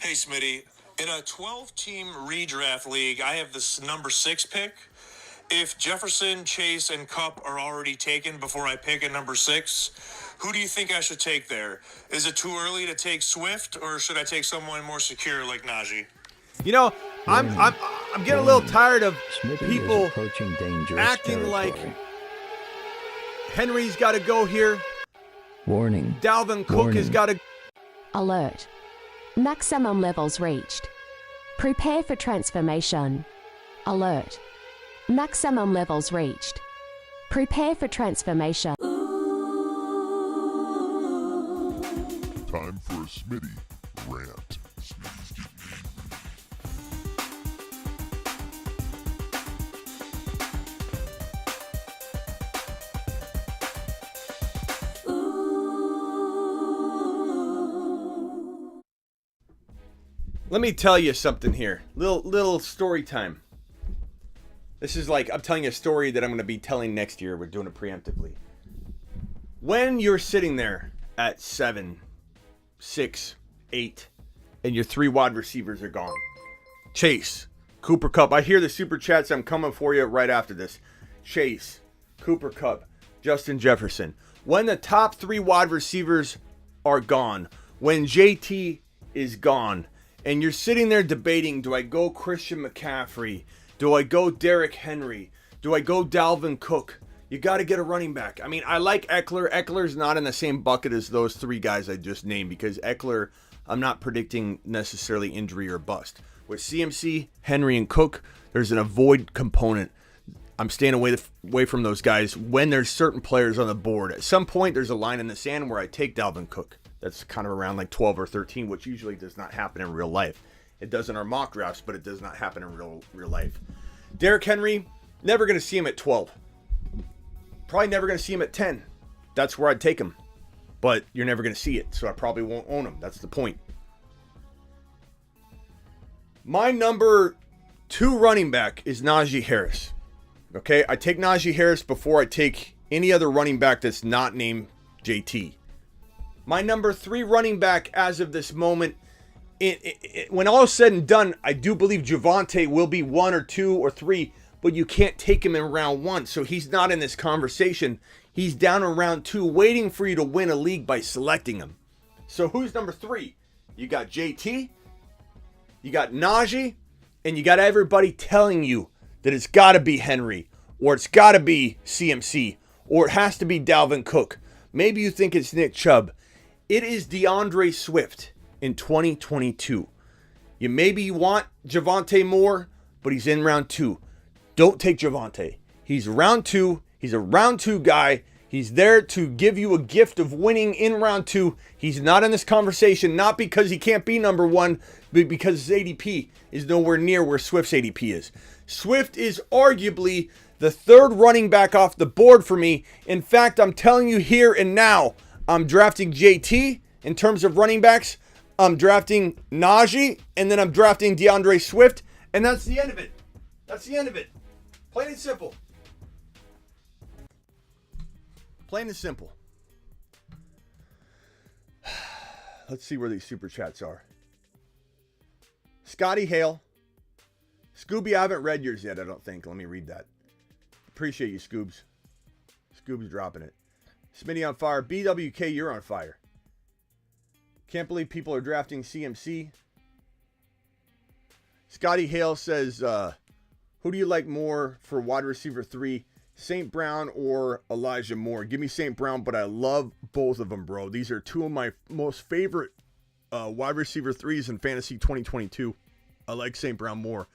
Hey, Smitty. In a 12-team redraft league, I have this number 6 pick. If Jefferson, Chase, and Kupp are already taken before I pick at number 6, Who do you think I should take there? Is it too early to take Swift, or should I take someone more secure like Najee? You know, I'm getting a little tired of Smitty people is approaching dangerous acting like territory. Henry's got to go here. Warning. Dalvin Cook Warning. has got to. Alert. Maximum levels reached. Prepare for transformation. Alert. Maximum levels reached. Prepare for transformation. Time for a Smitty rant. Smitty's TV. Let me tell you something here. Little story time. This is like I'm telling you a story that I'm going to be telling next year. We're doing it preemptively. When you're sitting there at 7, 6, 8, and your 3 wide receivers are gone. Chase, Cooper Kupp. I hear the super chats. I'm coming for you right after this. Chase, Cooper Kupp, Justin Jefferson. When the top 3 wide receivers are gone, when JT is gone, and you're sitting there debating, do I go Christian McCaffrey? Do I go Derrick Henry? Do I go Dalvin Cook? You got to get a running back. I mean, I like Eckler. Eckler's not in the same bucket as those 3 guys I just named because Eckler, I'm not predicting necessarily injury or bust. With CMC, Henry, and Cook, there's an avoid component. I'm staying away from those guys when there's certain players on the board. At some point, there's a line in the sand where I take Dalvin Cook. That's kind of around like 12 or 13, which usually does not happen in real life. It does in our mock drafts, but it does not happen in real life. Derrick Henry, never going to see him at 12. Probably never going to see him at 10. That's where I'd take him. But you're never going to see it, so I probably won't own him. That's the point. My number 2 running back is Najee Harris. Okay, I take Najee Harris before I take any other running back that's not named JT. My number 3 running back as of this moment, when all is said and done, I do believe Javonte will be 1 or 2 or 3, but you can't take him in round 1, so he's not in this conversation. He's down in round 2, waiting for you to win a league by selecting him. So who's number 3? You got JT, you got Najee, and you got everybody telling you that it's got to be Henry, or it's got to be CMC, or it has to be Dalvin Cook. Maybe you think it's Nick Chubb. It is DeAndre Swift in 2022. Maybe you want Javonte more, but he's in round 2. Don't take Javonte. He's round 2. He's a round 2 guy. He's there to give you a gift of winning in round 2. He's not in this conversation, not because he can't be number 1, but because his ADP is nowhere near where Swift's ADP is. Swift is arguably the 3rd running back off the board for me. In fact, I'm telling you here and now, I'm drafting JT in terms of running backs. I'm drafting Najee, and then I'm drafting DeAndre Swift, and that's the end of it. That's the end of it. Plain and simple. Plain and simple. Let's see where these super chats are. Scotty Hale. Scooby, I haven't read yours yet, I don't think. Let me read that. Appreciate you, Scoobs. Scoob's dropping it. Smitty on fire. BWK, you're on fire. Can't believe people are drafting CMC. Scotty Hale says, who do you like more for wide receiver 3, St. Brown or Elijah Moore? Give me St. Brown, but I love both of them, bro. These are 2 of my most favorite wide receiver 3s in fantasy 2022. I like St. Brown more.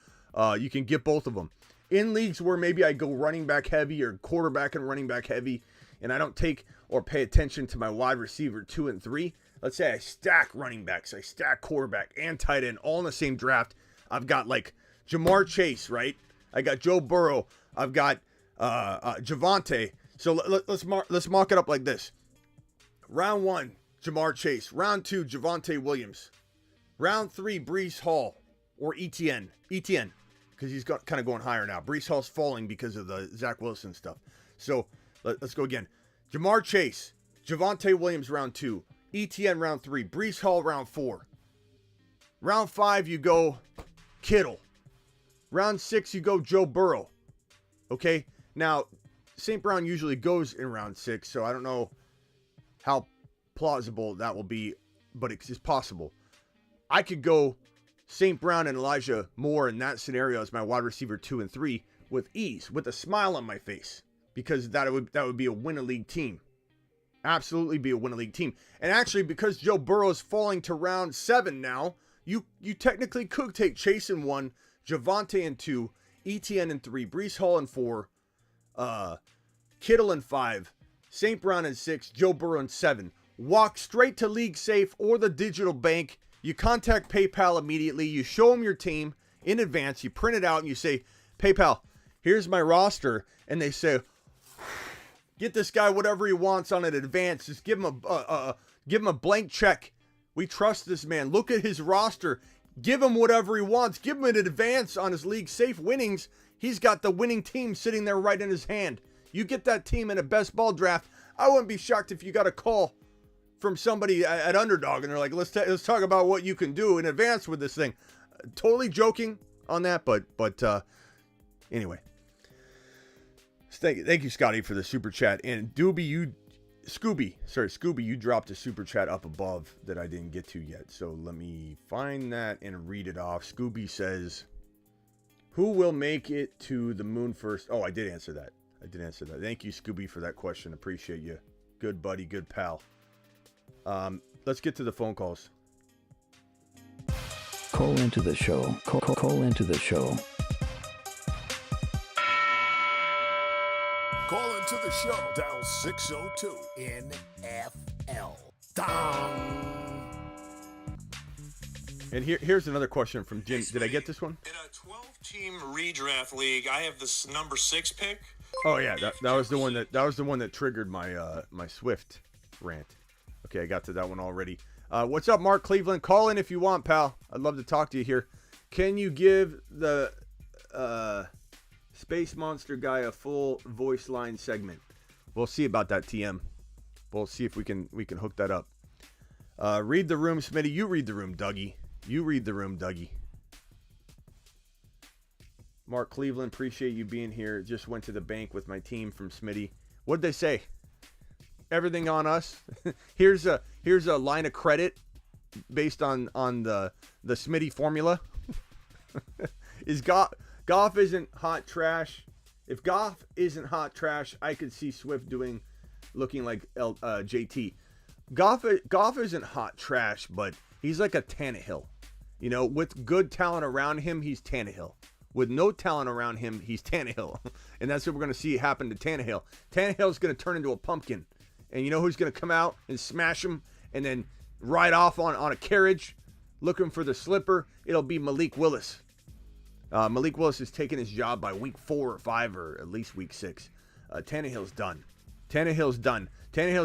You can get both of them. In leagues where maybe I go running back heavy or quarterback and running back heavy, and I don't take or pay attention to my wide receiver 2 and 3, let's say I stack running backs, I stack quarterback and tight end all in the same draft. I've got like Jamar Chase, right? I got Joe Burrow. I've got Javonte. So let's mock it up like this. Round 1, Jamar Chase. Round 2, Javonte Williams. Round 3, Breece Hall or Etienne, because he's kind of going higher now. Breece Hall's falling because of the Zach Wilson stuff. So let's go again. Jamar Chase, Javonte Williams, round 2. Etienne, round 3. Breece Hall, round 4. Round 5, you go Kittle. Round 6, you go Joe Burrow. Okay? Now, St. Brown usually goes in round 6, so I don't know how plausible that will be, but it's possible. I could go St. Brown and Elijah Moore in that scenario as my wide receiver 2 and 3 with ease, with a smile on my face, because that would be a win-a-league team. Absolutely be a win-a-league team. And actually, because Joe Burrow is falling to round 7 now, you technically could take Chase in 1, Javonte in 2, ETN in 3, Breece Hall in 4, Kittle in 5, St. Brown in 6, Joe Burrow in 7. Walk straight to League Safe or the digital bank. You contact PayPal immediately. You show them your team in advance. You print it out and you say, PayPal, here's my roster. And they say, get this guy whatever he wants on it in advance. Just give him a blank check. We trust this man. Look at his roster. Give him whatever he wants. Give him an advance on his League Safe winnings. He's got the winning team sitting there right in his hand. You get that team in a best ball draft. I wouldn't be shocked if you got a call from somebody at Underdog and they're like, let's talk about what you can do in advance with this thing. Totally joking on that, but anyway. Thank you, Scotty, for the super chat. And Scooby, you dropped a super chat up above that I didn't get to yet. So let me find that and read it off. Scooby says, who will make it to the moon first? Oh, I did answer that. Thank you, Scooby, for that question. Appreciate you. Good buddy, good pal. Let's get to the phone calls. Call into the show. Call into the show. Call into the show. Dial 602 NFL. Dong. And here's another question from Jim. Did I get this one? In a 12-team redraft league, I have this number 6 pick. Oh yeah, that was the one that triggered my my Swift rant. Okay, I got to that one already. What's up, Mark Cleveland? Call in if you want, pal. I'd love to talk to you here. Can you give the Space Monster guy a full voice line segment? We'll see about that, TM. We'll see if we can hook that up. Read the room, Smitty. You read the room, Dougie. Mark Cleveland, appreciate you being here. Just went to the bank with my team from Smitty. What'd they say? Everything on us. Here's a line of credit based on the Smitty formula. Is Goff isn't hot trash. If Goff isn't hot trash, I could see Swift looking like JT. Goff isn't hot trash, but he's like a Tannehill. You know, with good talent around him, he's Tannehill. With no talent around him, he's Tannehill. And that's what we're going to see happen to Tannehill. Tannehill's going to turn into a pumpkin. And you know who's going to come out and smash him and then ride off on a carriage looking for the slipper? It'll be Malik Willis. Malik Willis is taking his job by week 4 or 5 or at least week 6. Tannehill's done. Tannehill's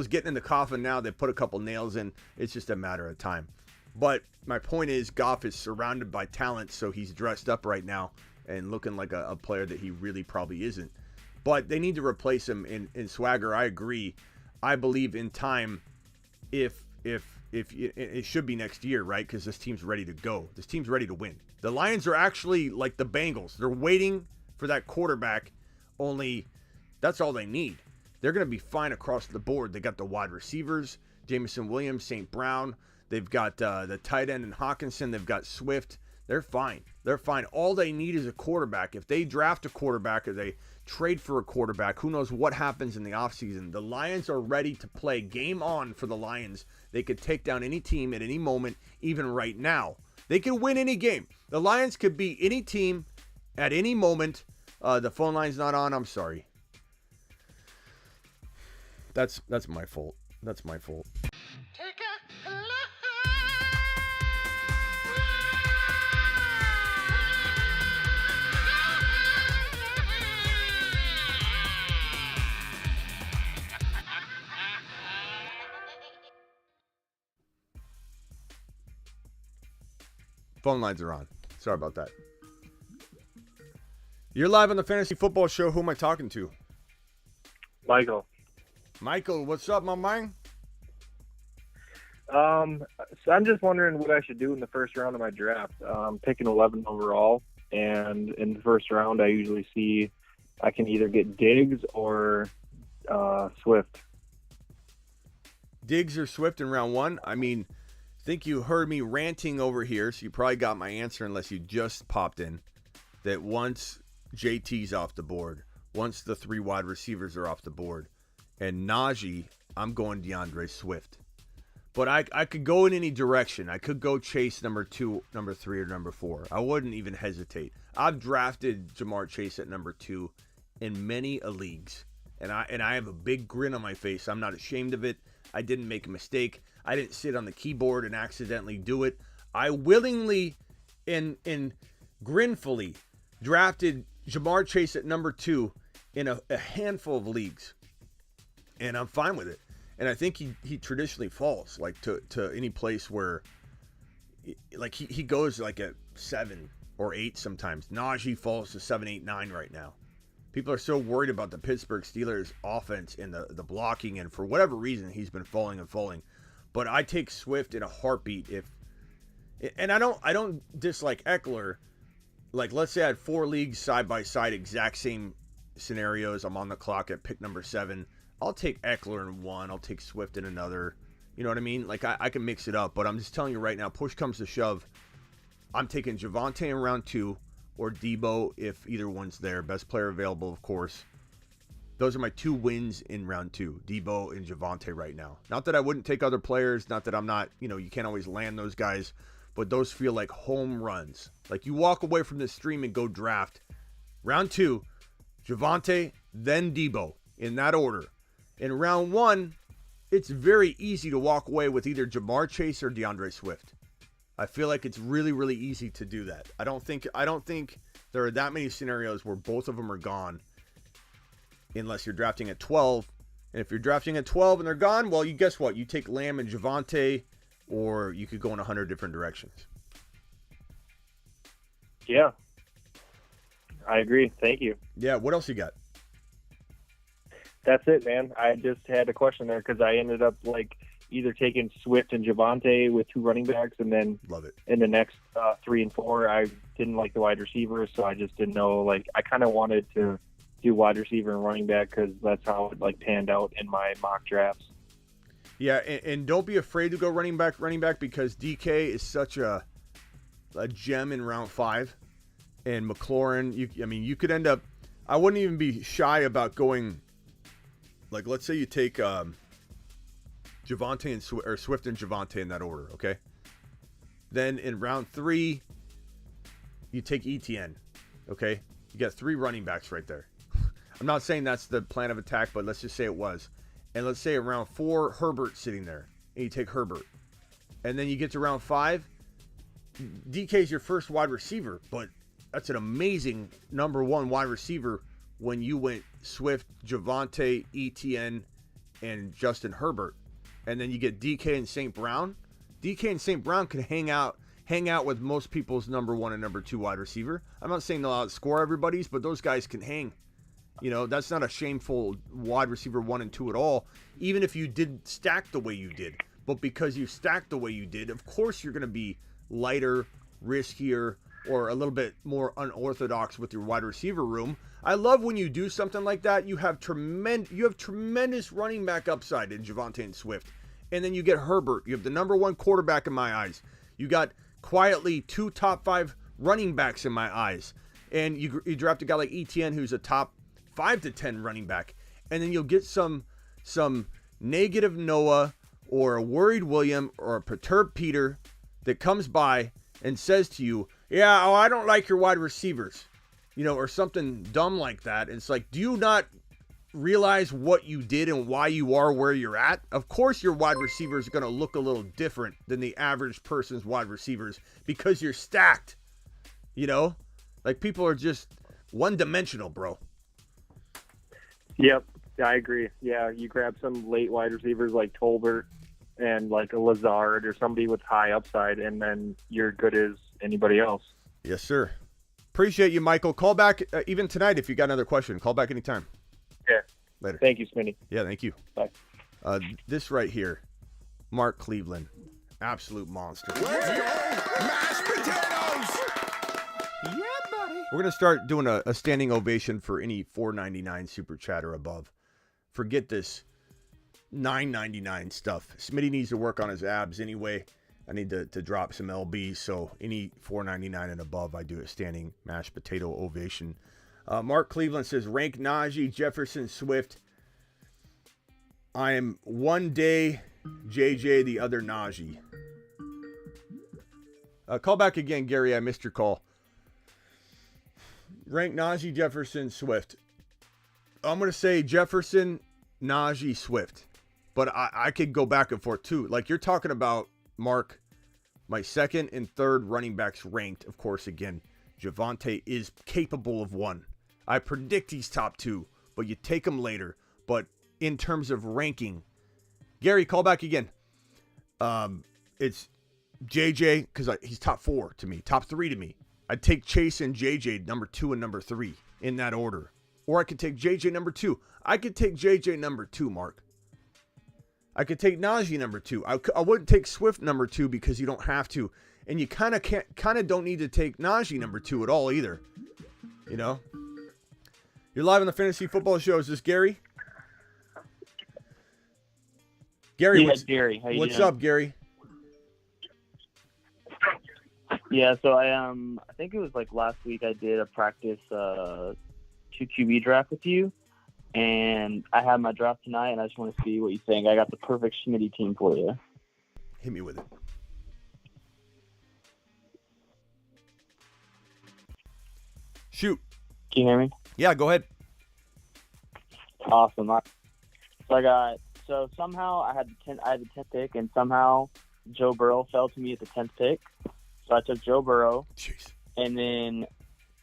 getting in the coffin now. They put a couple nails in. It's just a matter of time. But my point is, Goff is surrounded by talent, so he's dressed up right now and looking like a player that he really probably isn't. But they need to replace him in swagger. I agree. I believe in time, if it should be next year, right? Because this team's ready to go. This team's ready to win. The Lions are actually like the Bengals. They're waiting for that quarterback. Only that's all they need. They're going to be fine across the board. They got the wide receivers, Jameson Williams, St. Brown. They've got the tight end in Hawkinson. They've got Swift. They're fine. All they need is a quarterback. If they draft a quarterback or they trade for a quarterback, who knows what happens in the offseason. The Lions are ready to play. Game on for the Lions. They could take down any team at any moment, even right now. They can win any game. The Lions could beat any team at any moment. The phone line's not on. I'm sorry. That's my fault. Phone lines are on. Sorry about that. You're live on the Fantasy Football Show. Who am I talking to? Michael, what's up, my man? So I'm just wondering what I should do in the first round of my draft. I'm picking 11 overall, and in the first round, I usually see I can either get Diggs or Swift. Diggs or Swift in round 1? I mean, I think you heard me ranting over here, so you probably got my answer unless you just popped in. That once JT's off the board, once the 3 wide receivers are off the board, and Najee, I'm going DeAndre Swift. But I could go in any direction. I could go Chase number 2, number 3, or number 4. I wouldn't even hesitate. I've drafted Jamar Chase at number 2 in many a leagues. And I have a big grin on my face. I'm not ashamed of it. I didn't make a mistake. I didn't sit on the keyboard and accidentally do it. I willingly and grinfully drafted Jamar Chase at number 2 in a handful of leagues. And I'm fine with it. And I think he traditionally falls like to any place where like he goes like at 7 or 8 sometimes. Najee falls to 7, 8, 9 right now. People are so worried about the Pittsburgh Steelers offense and the blocking, and for whatever reason he's been falling and falling. But I take Swift in a heartbeat and I don't dislike Eckler. Like, let's say I had 4 leagues side by side, exact same scenarios. I'm on the clock at pick number 7. I'll take Eckler in one. I'll take Swift in another. You know what I mean? Like, I can mix it up. But I'm just telling you right now, push comes to shove, I'm taking Javonte in round 2 or Debo if either one's there. Best player available, of course. Those are my 2 wins in round 2, Debo and Javonte right now. Not that I wouldn't take other players. Not that I'm not, you can't always land those guys. But those feel like home runs. Like, you walk away from this stream and go draft. Round 2, Javonte, then Debo, in that order. In round 1, it's very easy to walk away with either Jamar Chase or DeAndre Swift. I feel like it's really, really easy to do that. I don't think there are that many scenarios where both of them are gone unless you're drafting at 12. And if you're drafting at 12 and they're gone, well, you guess what? You take Lamb and Javonte, or you could go in 100 different directions. Yeah. I agree. Thank you. Yeah, what else you got? That's it, man. I just had a question there because I ended up either taking Swift and Javonte with 2 running backs, and then love it. In the next 3 and 4, I didn't like the wide receivers, so I just didn't know. I kind of wanted to do wide receiver and running back because that's how it panned out in my mock drafts. Yeah, and don't be afraid to go running back because DK is such a gem in round 5, and McLaurin. You could end up. I wouldn't even be shy about going. Like, let's say you take Javonte or Swift and Javonte in that order, okay? Then in round 3, you take ETN, okay? You got 3 running backs right there. I'm not saying that's the plan of attack, but let's just say it was. And let's say in round 4, Herbert's sitting there, and you take Herbert. And then you get to round 5, DK's your first wide receiver, but that's an amazing number 1 wide receiver when you went Swift, Javonte, ETN, and Justin Herbert. And then you get DK and St. Brown. DK and St. Brown can hang out with most people's number 1 and number 2 wide receiver. I'm not saying they'll outscore everybody's, but those guys can hang. That's not a shameful wide receiver 1 and 2 at all, even if you did stack the way you did. But because you stacked the way you did, of course you're going to be lighter, riskier, or a little bit more unorthodox with your wide receiver room. I love when you do something like that. You have tremendous running back upside in Javonte and Swift. And then you get Herbert. You have the number 1 quarterback in my eyes. You got quietly 2 top 5 running backs in my eyes. And you draft a guy like ETN who's a top 5 to 10 running back. And then you'll get some negative Noah or a worried William or a perturbed Peter that comes by and says to you, yeah, I don't like your wide receivers, or something dumb like that. It's like, do you not realize what you did and why you are where you're at? Of course your wide receivers are going to look a little different than the average person's wide receivers because you're stacked, people are just one-dimensional, bro. Yep, I agree. Yeah, you grab some late wide receivers like Tolbert and a Lazard or somebody with high upside, and then you're good as anybody else. Yes, sir. Appreciate you, Michael. Call back even tonight if you got another question. Call back anytime. Yeah. Later. Thank you, Smitty. Yeah, thank you. Bye. This right here, Mark Cleveland, absolute monster. Let's go, mashed potatoes! Yeah, buddy. We're going to start doing a standing ovation for any $4.99 super chat or above. Forget this $9.99 stuff. Smitty needs to work on his abs anyway. I need to drop some LBs, so any $4.99 and above, I do a standing mashed potato ovation. Mark Cleveland says, rank Najee, Jefferson, Swift. I am one day JJ, the other Najee. Call back again, Gary. I missed your call. Rank Najee, Jefferson, Swift. I'm going to say Jefferson, Najee, Swift. But I could go back and forth too. Like you're talking about, Mark, my second and third running backs ranked. Of course, again, Javonte is capable of one. I predict he's top 2, but you take him later. But in terms of ranking, Gary, call back again. It's JJ, because he's top 4 to me, top 3 to me. I'd take Chase and JJ number 2 and number 3 in that order. Or I could take JJ number 2. I could take JJ number 2, Mark. I could take Najee number 2. I wouldn't take Swift number 2 because you don't have to. And you kind of don't need to take Najee number 2 at all either. You know? You're live on the Fantasy Football Show. Is this Gary? Gary, yeah, Gary. How you what's doing? up, Gary? Yeah, so I think it was like last week I did a practice 2 QB draft with you, and I had my draft tonight, and I just want to see what you think. I got the perfect Schmitty team for you. Hit me with it. Shoot. Can you hear me? Yeah, go ahead. Awesome. So somehow I had the 10th pick, and somehow Joe Burrow fell to me at the 10th pick. So I took Joe Burrow. Jeez. And then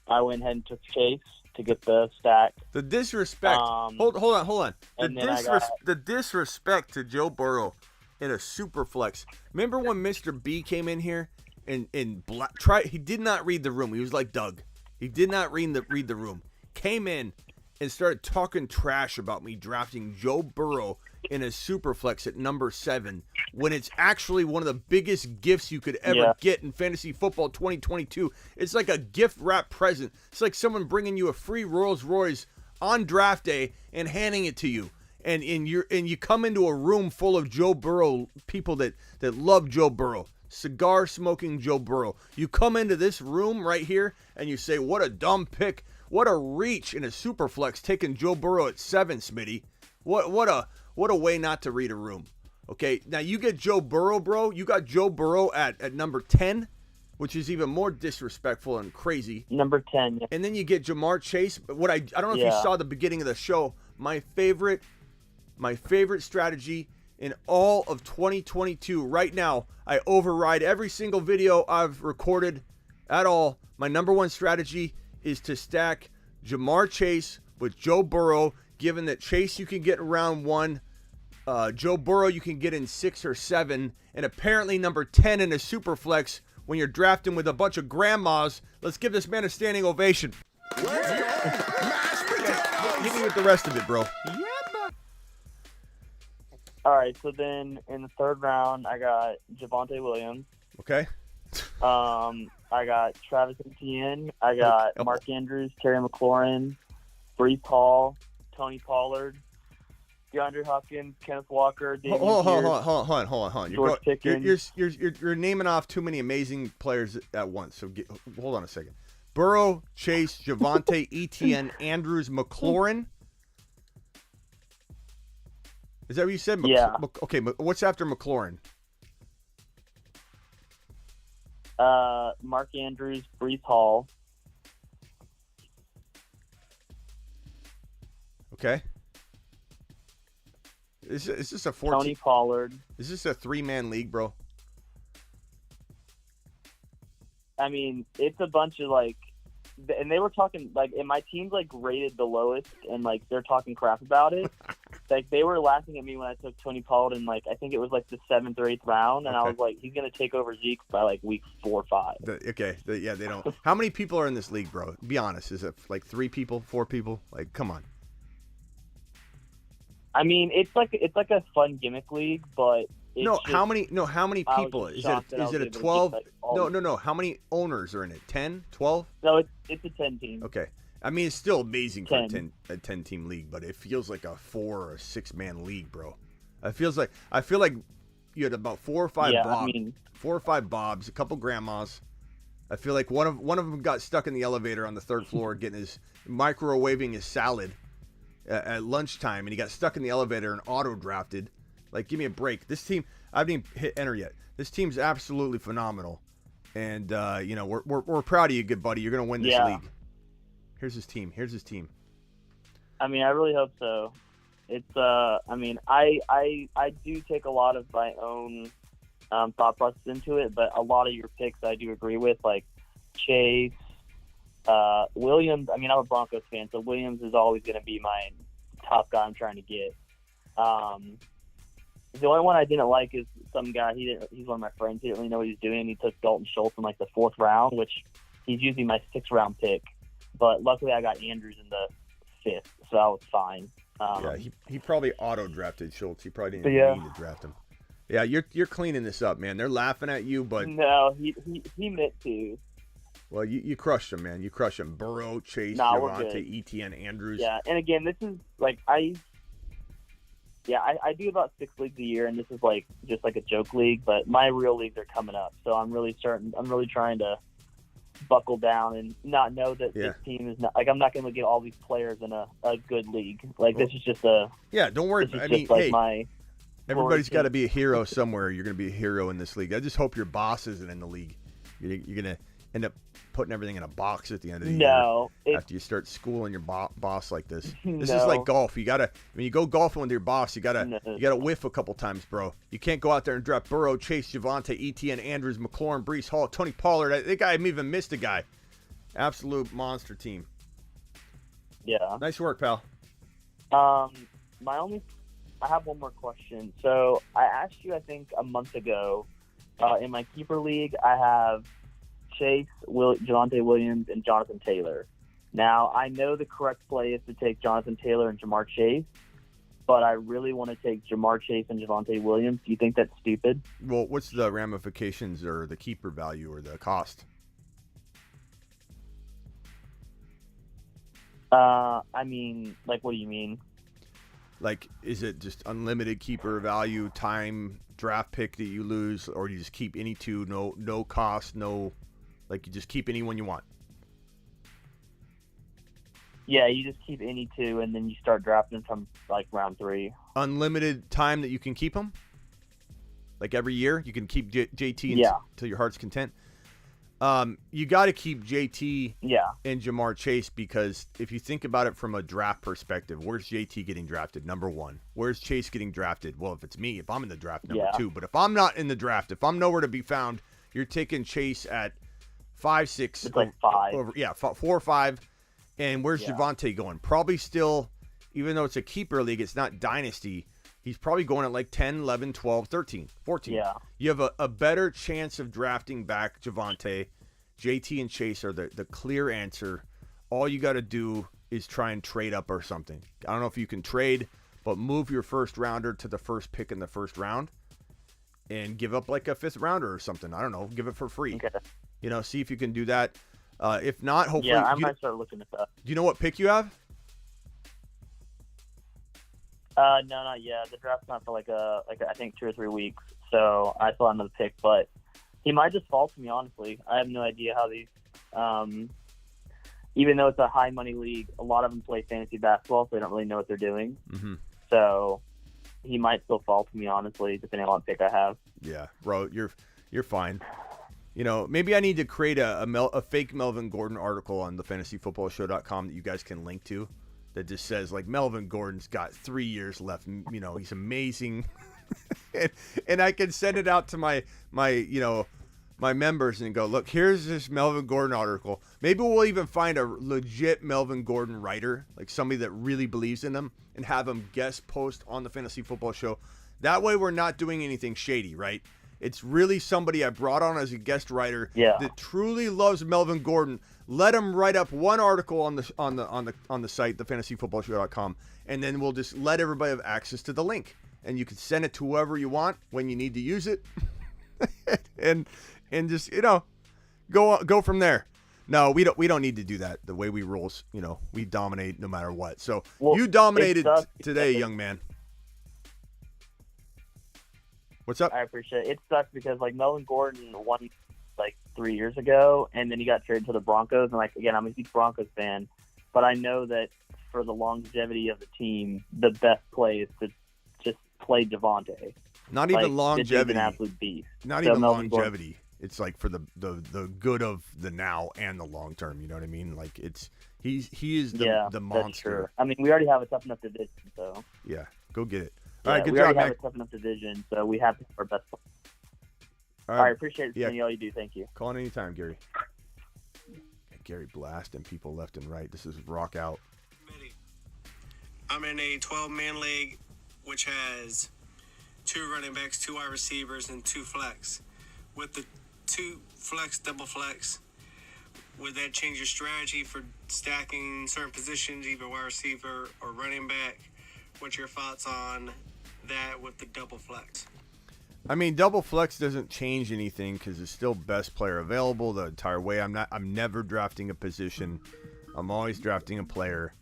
I went ahead and took Chase to get the stack. The disrespect. Hold on. The disrespect to Joe Burrow in a super flex. Remember when Mr. B came in here and he did not read the room. He was like Doug. He did not read the room. Came in and started talking trash about me drafting Joe Burrow in a super flex at number 7 when it's actually one of the biggest gifts you could ever get in fantasy football 2022. It's like a gift wrap present. It's like someone bringing you a free Rolls Royce on draft day and handing it to you. And you come into a room full of Joe Burrow people that love Joe Burrow. Cigar smoking Joe Burrow. You come into this room right here and you say, what a dumb pick. What a reach in a super flex taking Joe Burrow at 7, Smitty. What a way not to read a room. Okay, now you get Joe Burrow, bro. You got Joe Burrow at number 10, which is even more disrespectful and crazy. Number 10. Yeah. And then you get Jamar Chase. I don't know if you saw the beginning of the show. My favorite strategy in all of 2022 right now. I override every single video I've recorded at all. My number one strategy is to stack Jamar Chase with Joe Burrow, given that Chase you can get in round 1, Joe Burrow you can get in 6 or 7, and apparently number 10 in a super flex when you're drafting with a bunch of grandmas. Let's give this man a standing ovation. Let's go! Mashed potatoes! Hit me with the rest of it, bro. All right, so then in the 3rd round, I got Javonte Williams. Okay. I got Travis Etienne. I got Mark Andrews, Terry McLaurin, Breece Hall, Tony Pollard, DeAndre Hopkins, Kenneth Walker, Damian Hold on. George Pickens. You're naming off too many amazing players at once. So hold on a second. Burrow, Chase, Javonte, Etienne, Andrews, McLaurin. Is that what you said? Yeah. Okay, what's after McLaurin? Mark Andrews, Breece Hall. Okay. Is this a 14? Tony Pollard. Is this a 3-man league, bro? I mean, it's a bunch of and they were talking and my team's rated the lowest, and they're talking crap about it. They were laughing at me when I took Tony Pollard in I think it was the 7th or 8th round, and I was like, he's gonna take over Zeke by week 4 or 5. They don't. How many people are in this league, bro? Be honest. Is it 3 people, 4 people? Come on. I mean, it's a fun gimmick league, but how many people? Is it a 12? No. How many owners are in it? 10, 12? No, it's a 10 team. Okay. I mean, it's still amazing for a 10 team league, but it feels like a 4 or 6 man league, bro. I feel like you had about 4 or 5 Yeah, Bobs, I mean, 4 or 5 Bobs, a couple grandmas. I feel like one of them got stuck in the elevator on the 3rd floor getting his microwaving his salad at lunchtime, and he got stuck in the elevator and auto drafted. Like, give me a break. This team, I haven't even hit enter yet. This team's absolutely phenomenal, and we're proud of you, good buddy. You're gonna win this league. Here's his team. I mean, I really hope so. It's I mean, I do take a lot of my own thought process into it, but a lot of your picks I do agree with, like Chase, Williams. I mean, I'm a Broncos fan, so Williams is always going to be my top guy I'm trying to get. The only one I didn't like is some guy. He's one of my friends. He didn't really know what he was doing. He took Dalton Schultz in like the 4th round, which he's usually my 6th round pick. But luckily, I got Andrews in the 5th, so that was fine. He probably auto drafted Schultz. He probably didn't need to draft him. Yeah, you're cleaning this up, man. They're laughing at you, but no, he meant to. Well, you crushed him, man. You crushed him. Burrow, Chase, Javonte, Etienne, Andrews. Yeah, and again, this is like I do about 6 leagues a year, and this is like just like a joke league. But my real leagues are coming up, so I'm really trying to buckle down and not know that this team is not like I'm not going to get all these players in a good league. Like this is just a don't worry. I mean, like hey, everybody's got to be a hero somewhere. You're going to be a hero in this league. I just hope your boss isn't in the league. You're going to end up putting everything in a box at the end of the year. After you start schooling your boss like this. This is like golf. You gotta when you go golfing with your boss, you gotta whiff a couple times, bro. You can't go out there and draft Burrow, Chase, Javonte, Etienne, Andrews, McLaurin, Breece Hall, Tony Pollard. That guy even missed a guy. Absolute monster team. Yeah. Nice work, pal. I have one more question. So I asked you, I think, a month ago, in my keeper league, I have Chase, Javonte Williams, and Jonathan Taylor. Now, I know the correct play is to take Jonathan Taylor and Jamar Chase, but I really want to take Jamar Chase and Javonte Williams. Do you think that's stupid? Well, what's the ramifications or the keeper value or the cost? I mean, like, what do you mean? Like, is it just unlimited keeper value, time, draft pick that you lose, or do you just keep any two, no cost, like you just keep anyone you want? Yeah, you just keep any two, and then you start drafting from, like, round 3. Unlimited time that you can keep them? Like every year? You can keep JT until your heart's content? You got to keep JT and Jamar Chase because if you think about it from a draft perspective, where's JT getting drafted? Number 1. Where's Chase getting drafted? Well, if it's me, if I'm in the draft, number 2. But if I'm not in the draft, if I'm nowhere to be found, you're taking Chase at 5, 6. It's like 5. 4 or 5. And where's Javonte going? Probably still, even though it's a keeper league, it's not dynasty. He's probably going at like 10, 11, 12, 13, 14. Yeah. You have a better chance of drafting back Javonte. JT and Chase are the clear answer. All you got to do is try and trade up or something. I don't know if you can trade, but move your first rounder to the first pick in the first round and give up like a 5th rounder or something. I don't know. Give it for free. Okay. See if you can do that. If not, hopefully. Yeah, I might start looking at that. Do you know what pick you have? No, not yet. The draft's not for like I think 2 or 3 weeks, so I still have another pick. But he might just fall to me. Honestly, I have no idea how these. Even though it's a high money league, a lot of them play fantasy basketball, so they don't really know what they're doing. Mm-hmm. So he might still fall to me, honestly, depending on what pick I have. Yeah, bro, you're fine. Maybe I need to create a fake Melvin Gordon article on thefantasyfootballshow.com that you guys can link to. That just says like Melvin Gordon's got 3 years left. He's amazing, and I can send it out to my members and go, look, here's this Melvin Gordon article. Maybe we'll even find a legit Melvin Gordon writer, like somebody that really believes in him, and have him guest post on the Fantasy Football Show. That way, we're not doing anything shady, right? It's really somebody I brought on as a guest writer that truly loves Melvin Gordon. Let him write up one article on the site, thefantasyfootballshow.com, and then we'll just let everybody have access to the link, and you can send it to whoever you want when you need to use it, and just go from there. No, we don't need to do that. The way we roll, we dominate no matter what. So you dominated today, young man. What's up? I appreciate it. It sucks because, like, Melvin Gordon won, like, 3 years ago, and then he got traded to the Broncos. And, like, again, I'm a huge Broncos fan, but I know that for the longevity of the team, the best play is to just play Javonte. Not even longevity. He's an absolute beast. Not even longevity. It's like for the good of the now and the long term. You know what I mean? Like he is the monster. That's true. I mean, we already have a tough enough division, so yeah, go get it. All right, good job, Mac. We already have a tough enough division, so we have to have our best. All right, appreciate it. All you do. Thank you. Call in anytime, Gary. Gary blasting people left and right. This is rock out. I'm in a 12-man league, which has 2 running backs, 2 wide receivers, and 2 flex. With the 2 flex, double flex, would that change your strategy for stacking certain positions, either wide receiver or running back? What's your thoughts on that with the double flex? I mean, double flex doesn't change anything because it's still best player available the entire way. I'm never drafting a position. I'm always drafting a player.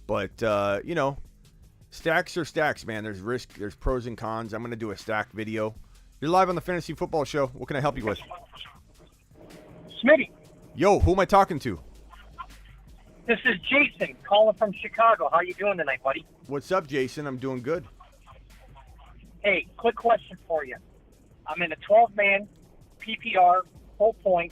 But stacks are stacks, man. There's risk, there's pros and cons. I'm gonna do a stack video. You're live on the Fantasy Football Show. What can I help you with? Smitty. Yo, who am I talking to? This is Jason calling from Chicago. How you doing tonight, buddy? What's up, Jason? I'm doing good. Hey, quick question for you. I'm in a 12-man PPR, full point.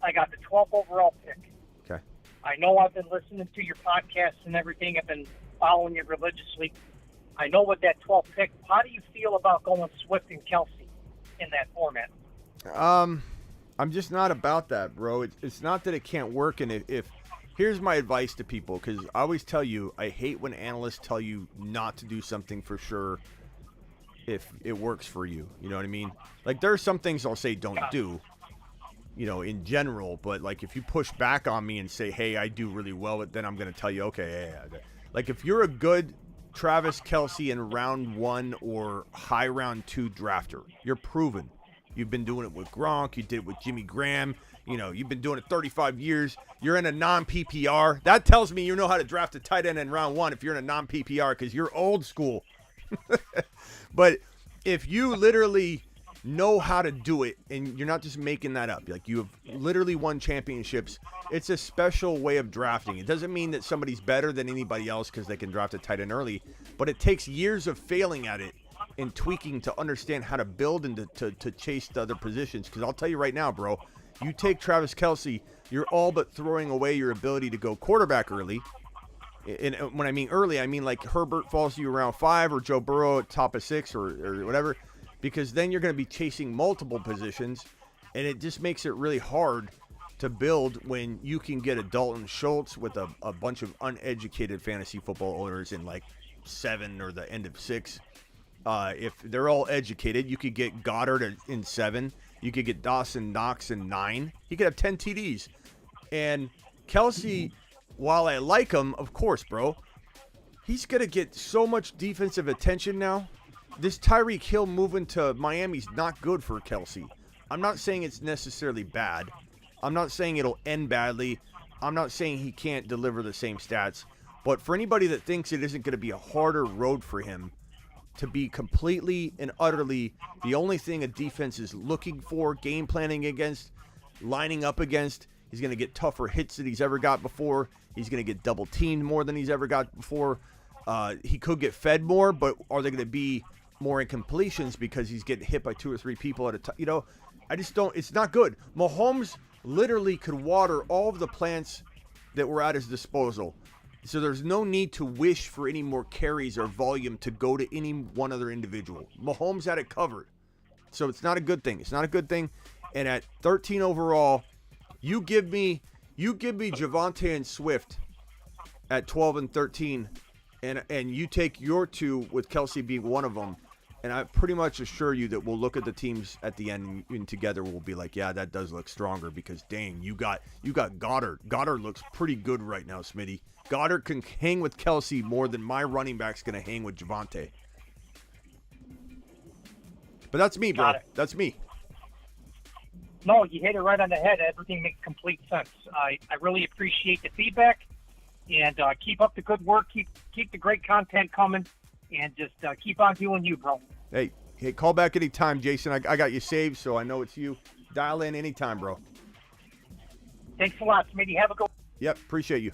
I got the 12th overall pick. Okay. I know I've been listening to your podcasts and everything. I've been following you religiously. I know what that 12th pick. How do you feel about going Swift and Kelsey in that format? I'm just not about that, bro. It's not that it can't work. And if here's my advice to people, because I always tell you, I hate when analysts tell you not to do something for sure if it works for you. You know what I mean? Like, there are some things I'll say don't do, in general. But, like, if you push back on me and say, hey, I do really well with, then I'm going to tell you, okay, yeah. Like, if you're a good Travis Kelce in round 1 or high round 2 drafter, you're proven. You've been doing it with Gronk. You did it with Jimmy Graham. You've been doing it 35 years. You're in a non-PPR. That tells me you know how to draft a tight end in round 1 if you're in a non-PPR because you're old school. But if you literally know how to do it and you're not just making that up, like you have literally won championships, it's a special way of drafting. It doesn't mean that somebody's better than anybody else because they can draft a tight end early, but it takes years of failing at it and tweaking to understand how to build and to chase the other positions. Because I'll tell you right now, bro, you take Travis Kelce, you're all but throwing away your ability to go quarterback early. And when I mean early, I mean like Herbert falls to you around 5 or Joe Burrow at top of 6 or whatever, because then you're going to be chasing multiple positions, and it just makes it really hard to build when you can get a Dalton Schultz with a bunch of uneducated fantasy football owners in like 7 or the end of 6. If they're all educated, you could get Goddard in 7. You could get Dawson Knox in 9. He could have 10 TDs. And Kelce, while I like him, of course, bro, he's going to get so much defensive attention now. This Tyreek Hill moving to Miami's not good for Kelce. I'm not saying it's necessarily bad. I'm not saying it'll end badly. I'm not saying he can't deliver the same stats. But for anybody that thinks it isn't going to be a harder road for him to be completely and utterly the only thing a defense is looking for, game planning against, lining up against, he's going to get tougher hits than he's ever got before. He's going to get double teamed more than he's ever got before. He could get fed more, but are they going to be more incompletions because he's getting hit by 2 or 3 people at a time? I just don't. It's not good. Mahomes literally could water all of the plants that were at his disposal. So there's no need to wish for any more carries or volume to go to any one other individual. Mahomes had it covered. So it's not a good thing. It's not a good thing. And at 13 overall, you give me Javonte and Swift at 12 and 13, and you take your 2 with Kelce being one of them, and I pretty much assure you that we'll look at the teams at the end and together we'll be like, yeah, that does look stronger because dang, you got Goddard. Goddard looks pretty good right now, Smitty. Goddard can hang with Kelce more than my running back's going to hang with Javonte. But that's me, bro. That's me. No, you hit it right on the head. Everything makes complete sense. I really appreciate the feedback, and keep up the good work. Keep the great content coming, and just keep on doing you, bro. Hey, Hey, call back anytime, Jason. I got you saved, so I know it's you. Dial in anytime, bro. Thanks a lot, Smitty. Have a good. Yep, appreciate you.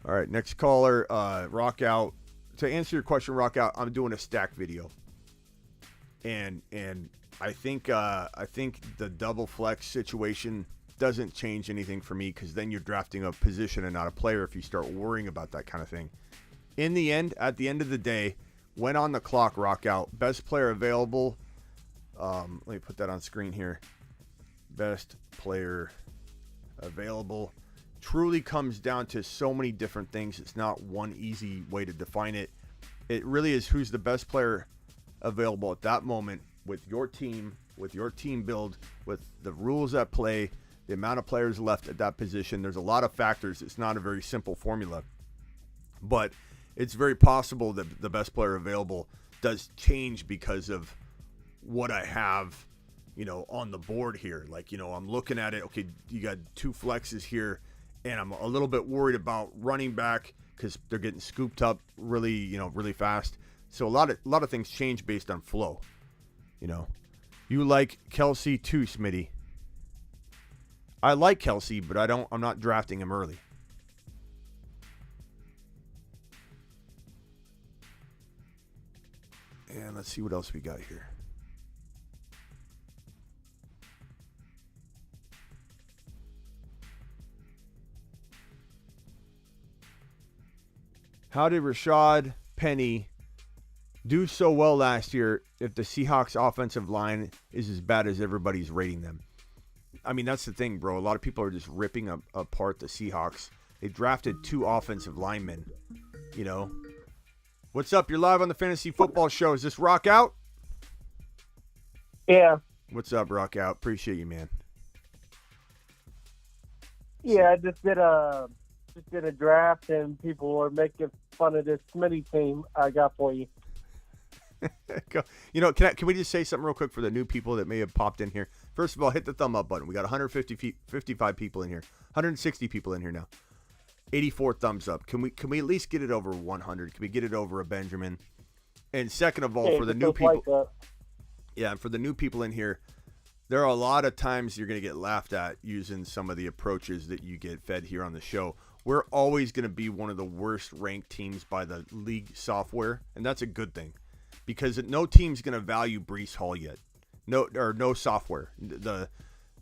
All right, next caller, Rock Out. To answer your question, Rock Out, I'm doing a stack video, and I think the double flex situation doesn't change anything for me because then you're drafting a position and not a player if you start worrying about that kind of thing. In the end, at the end of the day, when on the clock, Rock Out, best player available. Let me put that on screen here. Best player available truly comes down to so many different things. It's not one easy way to define it. It really is who's the best player available at that moment with your team build, with the rules at play, the amount of players left at that position. There's a lot of factors. It's not a very simple formula, but it's very possible that the best player available does change because of what I have, on the board here. Like, I'm looking at it. Okay, you got two flexes here, and I'm a little bit worried about running back because they're getting scooped up really fast. So a lot of things change based on flow. You like Kelsey too, Smitty. I like Kelsey, but I'm not drafting him early. And let's see what else we got here. How did Rashad Penny do so well last year if the Seahawks offensive line is as bad as everybody's rating them? I mean, that's the thing, bro. A lot of people are just ripping apart the Seahawks. They drafted 2 offensive linemen, What's up? You're live on the Fantasy Football Show. Is this Rock Out? Yeah. What's up, Rock Out? Appreciate you, man. Yeah, I just did a draft, and people were making fun of this Smitty team I got for you. Can we just say something real quick for the new people that may have popped in here? First of all, hit the thumb up button. We got 55 people in here, 160 people in here now. 84 thumbs up. Can we at least get it over 100? Can we get it over a Benjamin? And second of all, for the new people, and for the new people in here, there are a lot of times you're going to get laughed at using some of the approaches that you get fed here on the show. We're always going to be one of the worst ranked teams by the league software, and that's a good thing because no team's going to value Breece Hall yet. No software.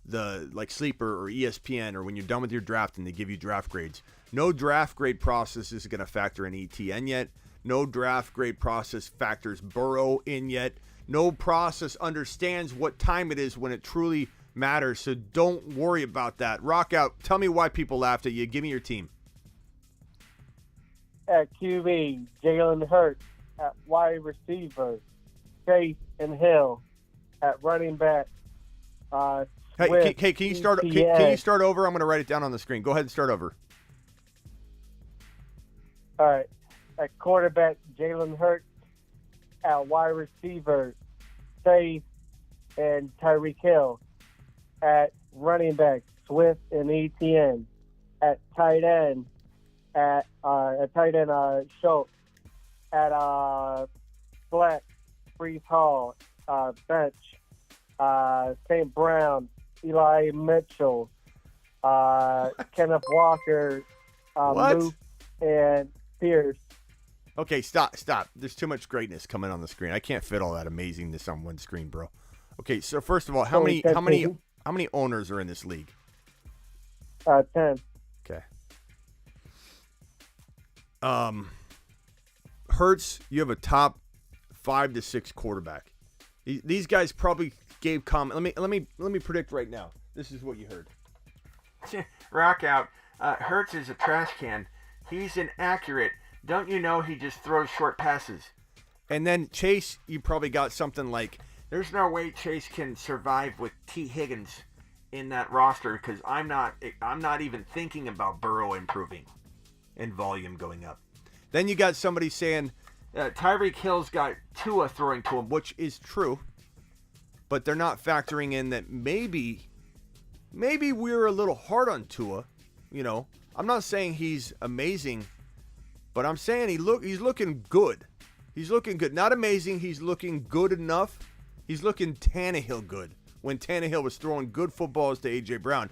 The like Sleeper or ESPN, or when you're done with your draft and they give you draft grades. No draft grade process is going to factor in ETN yet. No draft grade process factors Burrow in yet. No process understands what time it is when it truly matters. So don't worry about that. Rock Out. Tell me why people laughed at you. Give me your team. At QB, Jalen Hurts. At wide receiver, Chase and Hill. At running back, Hey, can you start? Can you start over? I'm going to write it down on the screen. Go ahead and start over. All right. At quarterback, Jalen Hurts. At wide receiver, Chase and Tyreek Hill. At running back, Swift and ETN. At tight end, Schultz. At flex, Breece Hall. Bench, St. Brown, Eli Mitchell, Kenneth Walker, Luke, and Pierce. Okay, stop. There's too much greatness coming on the screen. I can't fit all that amazingness on one screen, bro. Okay, so first of all, how many owners are in this league? 10. Okay. Hurts, you have a top 5 to 6 quarterback. These guys probably gave comment. Let me predict right now. This is what you heard. Rock Out. Hurts is a trash can. He's inaccurate. Don't you know he just throws short passes? And then Chase, you probably got something like, there's no way Chase can survive with T. Higgins in that roster because I'm not even thinking about Burrow improving and volume going up. Then you got somebody saying Tyreek Hill's got Tua throwing to him, which is true, but they're not factoring in that maybe we're a little hard on Tua. I'm not saying he's amazing, but I'm saying he's looking good. He's looking good. Not amazing. He's looking good enough. He's looking Tannehill good when Tannehill was throwing good footballs to A.J. Brown.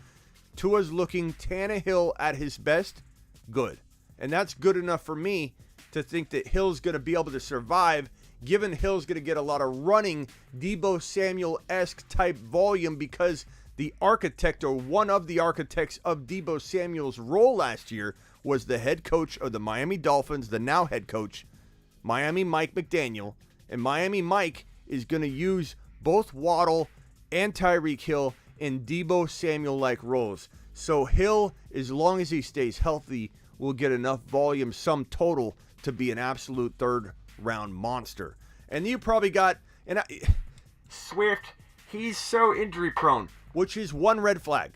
Tua's looking Tannehill at his best, good. And that's good enough for me to think that Hill's going to be able to survive, given Hill's going to get a lot of running, Deebo Samuel-esque type volume, because the architect, or one of the architects of Deebo Samuel's role last year, was the head coach of the Miami Dolphins, the now head coach, Miami Mike McDaniel. And Miami Mike is going to use both Waddle and Tyreek Hill in Deebo Samuel-like roles. So Hill, as long as he stays healthy, will get enough volume, sum total, to be an absolute third-round monster. And you probably got Swift. He's so injury-prone, which is one red flag.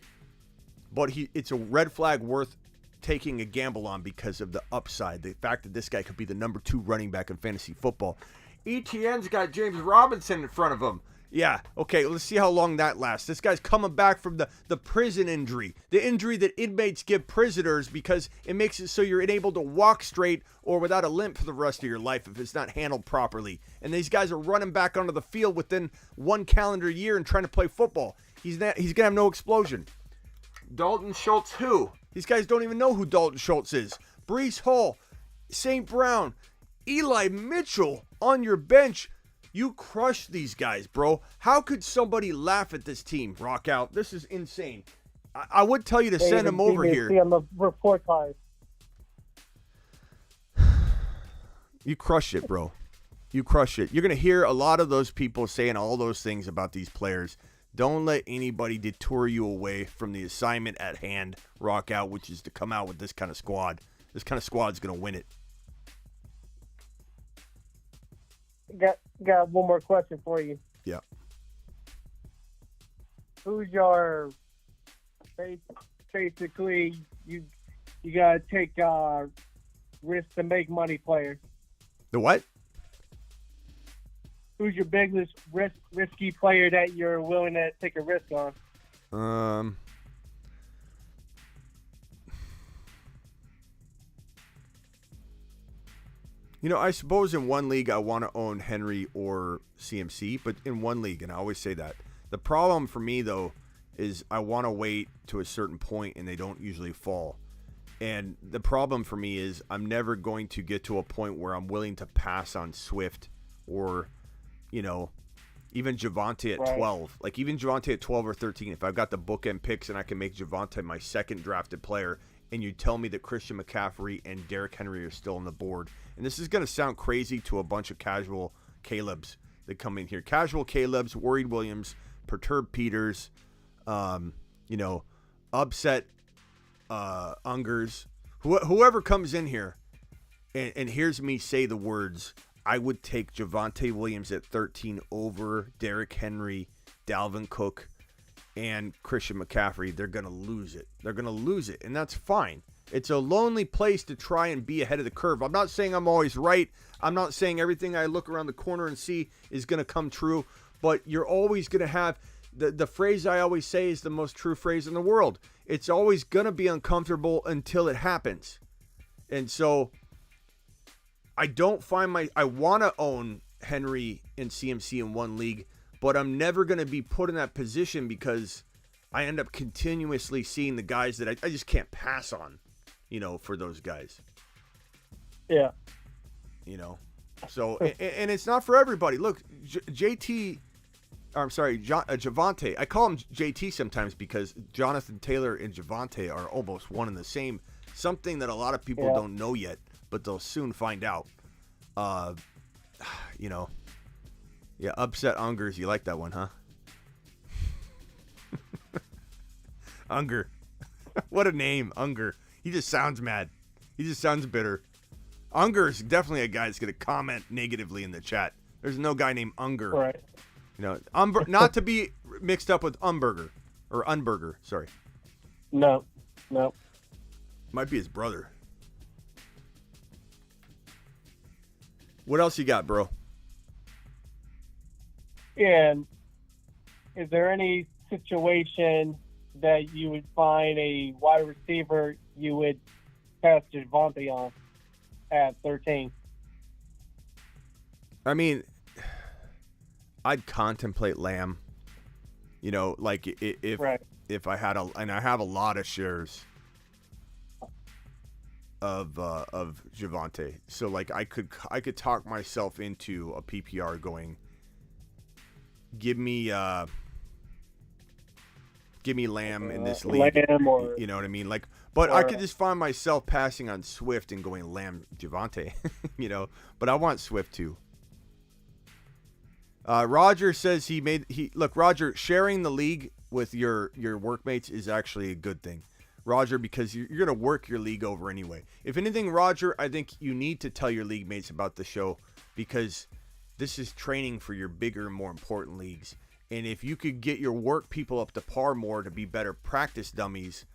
But it's a red flag worth taking a gamble on because of the upside. The fact that this guy could be the number 2 running back in fantasy football. ETN's got James Robinson in front of him. Yeah, okay, let's see how long that lasts. This guy's coming back from the prison injury. The injury that inmates give prisoners because it makes it so you're unable to walk straight or without a limp for the rest of your life if it's not handled properly. And these guys are running back onto the field within 1 calendar year and trying to play football. He's going to have no explosion. Dalton Schultz, who? These guys don't even know who Dalton Schultz is. Breece Hall, St. Brown, Eli Mitchell on your bench. You crushed these guys, bro. How could somebody laugh at this team, Rock Out? This is insane. I would tell you to send him over here. On the report card. You crushed it, bro. You crushed it. You're going to hear a lot of those people saying all those things about these players. Don't let anybody detour you away from the assignment at hand, Rock Out, which is to come out with this kind of squad. This kind of squad's going to win it. Got one more question for you. Yeah. Who's your basically you gotta take risk to make money player? The what? Who's your biggest risky player that you're willing to take a risk on? You know, I suppose in one league I want to own Henry or CMC, but in one league, and I always say that. The problem for me, though, is I want to wait to a certain point, and they don't usually fall. And the problem for me is I'm never going to get to a point where I'm willing to pass on Swift or, you know, even Javonte at 12. Like, even Javonte at 12 or 13, if I've got the bookend picks and I can make Javonte my second drafted player, and you tell me that Christian McCaffrey and Derrick Henry are still on the board. And this is going to sound crazy to a bunch of casual Calebs that come in here. Casual Calebs, worried Williams, perturbed Peters, you know, upset Ungers. Whoever comes in here and hears me say the words, I would take Javonte Williams at 13 over Derrick Henry, Dalvin Cook, and Christian McCaffrey. They're going to lose it. They're going to lose it, and that's fine. It's a lonely place to try and be ahead of the curve. I'm not saying I'm always right. I'm not saying everything I look around the corner and see is going to come true, but you're always going to have the phrase I always say is the most true phrase in the world. It's always going to be uncomfortable until it happens. And so I don't find I want to own Henry and CMC in one league, but I'm never going to be put in that position because I end up continuously seeing the guys that I just can't pass on, you know, for those guys. Yeah. You know, so, and it's not for everybody. Look, Javonte, I call him JT sometimes because Jonathan Taylor and Javonte are almost one and the same. Something that a lot of people don't know yet, but they'll soon find out. You know, yeah, upset Ungers. You like that one, huh? Unger. What a name, Unger. He just sounds mad. He just sounds bitter. Unger is definitely a guy that's going to comment negatively in the chat. There's no guy named Unger. Right. You know, not to be mixed up with Umberger or Unburger. Sorry. No. Might be his brother. What else you got, bro? And is there any situation that you would find a wide receiver you would pass Javonte on at 13? I mean, I'd contemplate Lamb. You know, like if I had and I have a lot of shares of Javonte, so like I could talk myself into a PPR going. Give me Lamb in this league. Lamb or, you know what I mean? Like, but I could just find myself passing on Swift and going Lamb Javonte, you know. But I want Swift too. Roger says look, Roger, sharing the league with your workmates is actually a good thing, Roger, because you're going to work your league over anyway. If anything, Roger, I think you need to tell your league mates about the show, because this is training for your bigger and more important leagues. And if you could get your work people up to par more to be better practice dummies,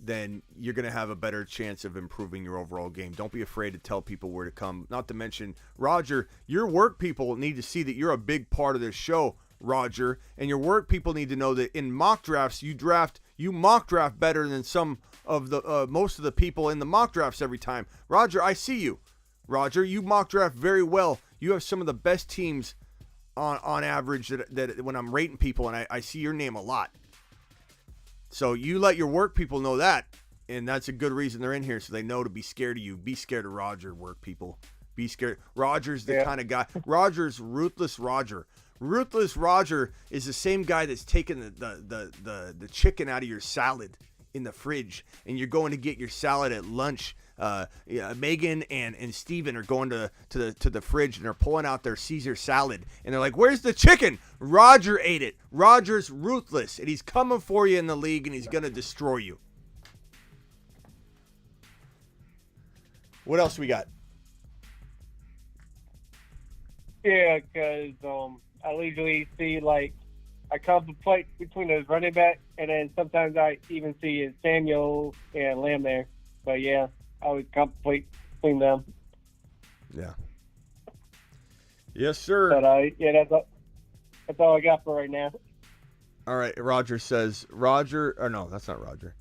then you're going to have a better chance of improving your overall game. Don't be afraid to tell people where to come. Not to mention, Roger, your work people need to see that you're a big part of this show, Roger. And your work people need to know that in mock drafts, you mock draft better than some of the most of the people in the mock drafts every time. Roger, I see you. Roger, you mock draft very well. You have some of the best teams on average that when I'm rating people, and I see your name a lot. So you let your work people know that, and that's a good reason they're in here, so they know to be scared of you. Be scared of Roger, work people. Be scared. Roger's the kind of guy. Roger's Ruthless Roger. Ruthless Roger is the same guy that's taking the chicken out of your salad in the fridge, and you're going to get your salad at lunch. Megan and Steven are going to the fridge, and they're pulling out their Caesar salad, and they're like, "Where's the chicken?" Roger ate it. Roger's ruthless, and he's coming for you in the league, and he's going to destroy you. What else we got? Yeah, because I usually see, like, I contemplate between those running back, and then sometimes I even see Samuel and Lamb there. But yeah, I would contemplate between them. Yeah. Yes, sir. But that's all I got for right now. All right. Roger says no, that's not Roger.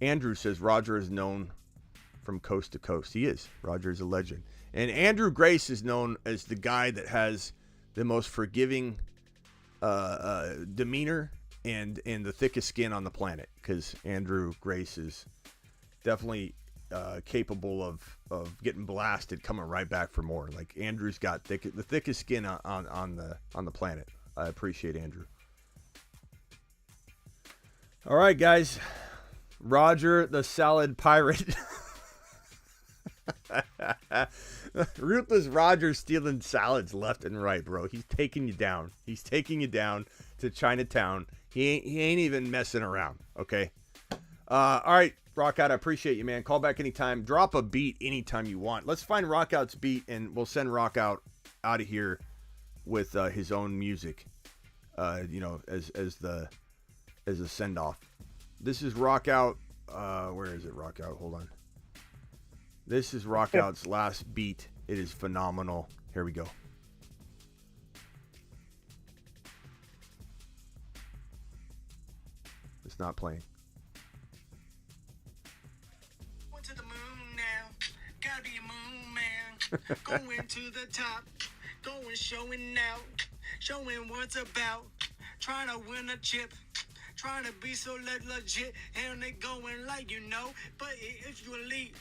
Andrew says Roger is known from coast to coast. He is. Roger is a legend. And Andrew Grace is known as the guy that has the most forgiving demeanor and the thickest skin on the planet, because Andrew Grace is definitely capable of getting blasted, coming right back for more. Like, Andrew's got the thickest skin on the planet. I appreciate Andrew. All right, guys. Roger the Salad Pirate. Ruthless Roger stealing salads left and right, bro. He's taking you down. He's taking you down to Chinatown. He ain't even messing around, okay? All right, Rockout, I appreciate you, man. Call back anytime. Drop a beat anytime you want. Let's find Rockout's beat, and we'll send Rockout out of here with his own music, as a send-off. This is Rockout. Where is it, Rockout? Hold on. This is Rockout's last beat. It is phenomenal. Here we go. It's not playing. Going to the moon now. Gotta be a moon man. Going to the top. Going showing out. Showing what's about. Trying to win a chip. Trying to be so legit. And they going like but if you elite.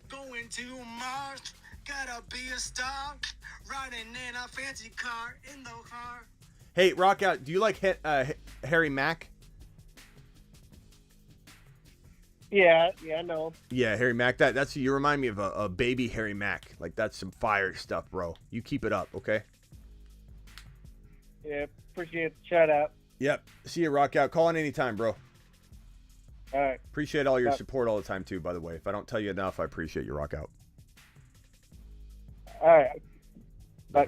Going to Mars, gotta be a star. Riding in a fancy car, in the car. Hey, Rockout, do you like Harry Mack? Yeah, I know. Yeah, Harry Mack. You remind me of a baby Harry Mack. Like, that's some fire stuff, bro. You keep it up, okay? Yeah, appreciate the shout out. Yep. See you, Rockout. Call in anytime, bro. All right. Appreciate all your support all the time, too, by the way. If I don't tell you enough, I appreciate your Rockout. All right. Bye.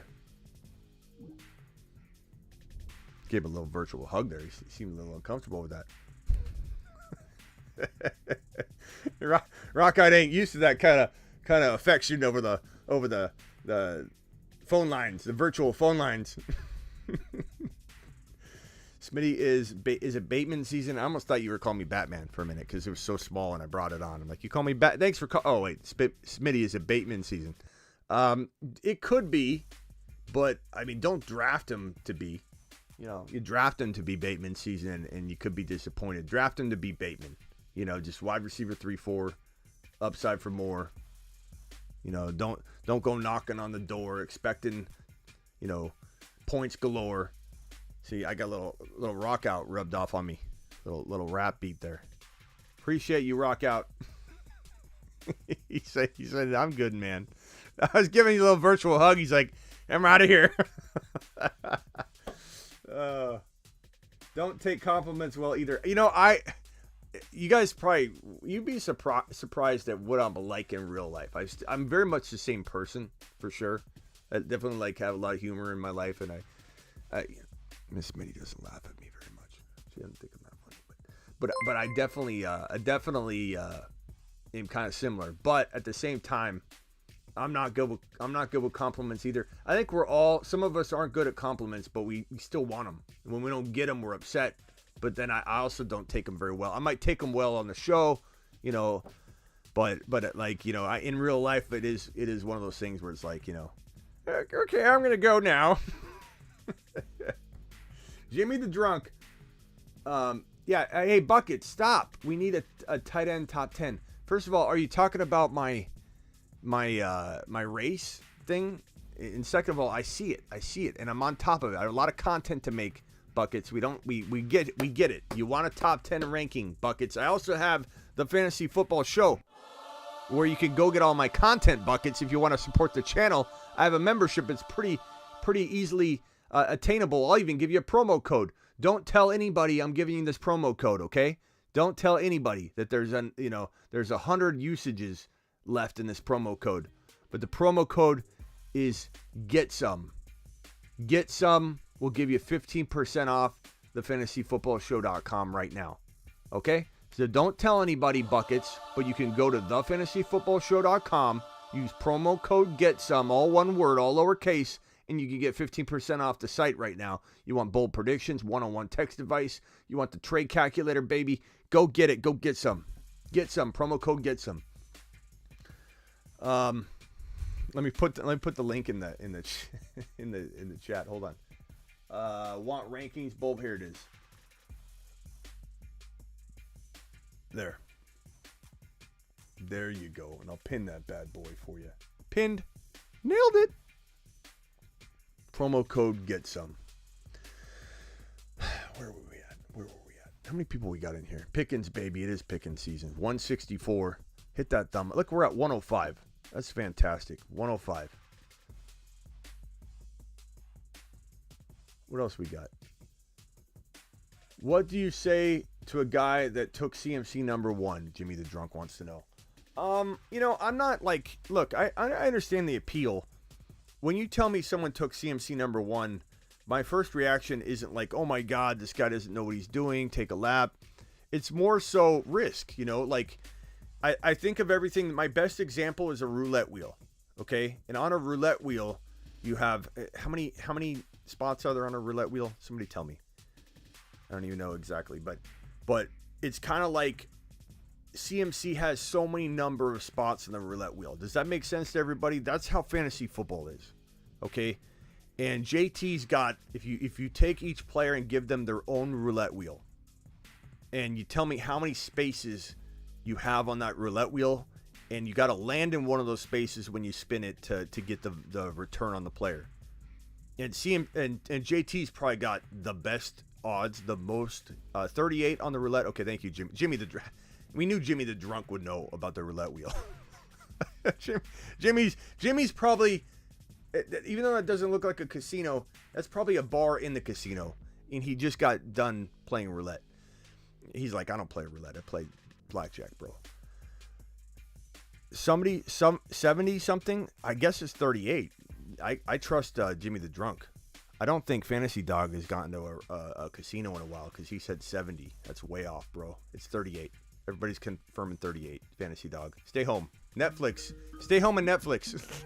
Gave a little virtual hug there. He seemed a little uncomfortable with that. Rockout ain't used to that kind of affection over the phone lines, the virtual phone lines. Smitty, is it Bateman season? I almost thought you were calling me Batman for a minute because it was so small and I brought it on. I'm like, you call me Thanks for oh wait, Smitty, is it Bateman season? It could be, But, I mean, don't draft him to be. You draft him to be Bateman season, and you could be disappointed. Draft him to be Bateman. Just wide receiver 3-4, upside for more. Don't go knocking on the door expecting, points galore. See, I got a little rock out rubbed off on me. Little rap beat there. Appreciate you, rock out. he said, I'm good, man. I was giving you a little virtual hug. He's like, I'm out of here. Don't take compliments well either. You guys you'd be surprised at what I'm like in real life. I'm very much the same person, for sure. I definitely have a lot of humor in my life, and I Miss Mitty doesn't laugh at me very much. She doesn't think I'm that funny, but I definitely am kind of similar. But at the same time, I'm not good with compliments either. I think some of us aren't good at compliments, but we still want them. When we don't get them, we're upset. But then I also don't take them very well. I might take them well on the show, but in real life, it is one of those things where it's like, okay, I'm going to go now. Jimmy the Drunk. Hey, Bucket, stop. We need a tight end top 10. First of all, are you talking about my race thing? And second of all, I see it, and I'm on top of it. I have a lot of content to make, Buckets. We get it. You want a top 10 ranking, Buckets. I also have the Fantasy Football Show, where you can go get all my content, Buckets, if you want to support the channel. I have a membership. It's pretty easily attainable. I'll even give you a promo code. Don't tell anybody I'm giving you this promo code, okay? Don't tell anybody that there's 100 usages left in this promo code. But the promo code is get some. Get some will give you 15% off the fantasyfootballshow.com right now. Okay? So don't tell anybody, Buckets, but you can go to thefantasyfootballshow.com, use promo code get some, all one word, all lowercase, and you can get 15% off the site right now. You want bold predictions, one-on-one text device, you want the trade calculator, baby. Go get it. Go get some. Get some. Promo code get some. Let me put the link in the chat. Hold on. Want rankings? Bulb. Here it is. There you go. And I'll pin that bad boy for you. Pinned. Nailed it. Promo code get some. Where were we at? How many people we got in here? Pickens, baby. It is Pickens season. 164. Hit that thumb. Look, we're at 105. That's fantastic. 105. What else we got? What do you say to a guy that took CMC number 1? Jimmy the Drunk wants to know. I'm not like, look, I understand the appeal. When you tell me someone took CMC number 1, my first reaction isn't like, oh my God, this guy doesn't know what he's doing, take a lap. It's more so risk, like I think of everything. My best example is a roulette wheel. Okay. And on a roulette wheel, you have how many spots are there on a roulette wheel? Somebody tell me. I don't even know exactly, but it's kind of like CMC has so many number of spots in the roulette wheel. Does that make sense to everybody? That's how fantasy football is. Okay. And JT's got, if you take each player and give them their own roulette wheel, and you tell me how many spaces you have on that roulette wheel, and you got to land in one of those spaces when you spin it to get the return on the player. And and JT's probably got the best odds, the most 38 on the roulette. Okay, thank you, Jimmy the Drunk. We knew Jimmy the Drunk would know about the roulette wheel. Jimmy's probably, even though it doesn't look like a casino, that's probably a bar in the casino, and he just got done playing roulette. He's like, I don't play roulette, I play blackjack, bro. 70 something, I guess it's 38. I trust Jimmy the Drunk. I don't think Fantasy Dog has gotten to a casino in a while, because he said 70. That's way off, bro. It's 38. Everybody's confirming 38. Fantasy Dog. Stay home. Netflix. Stay home and Netflix.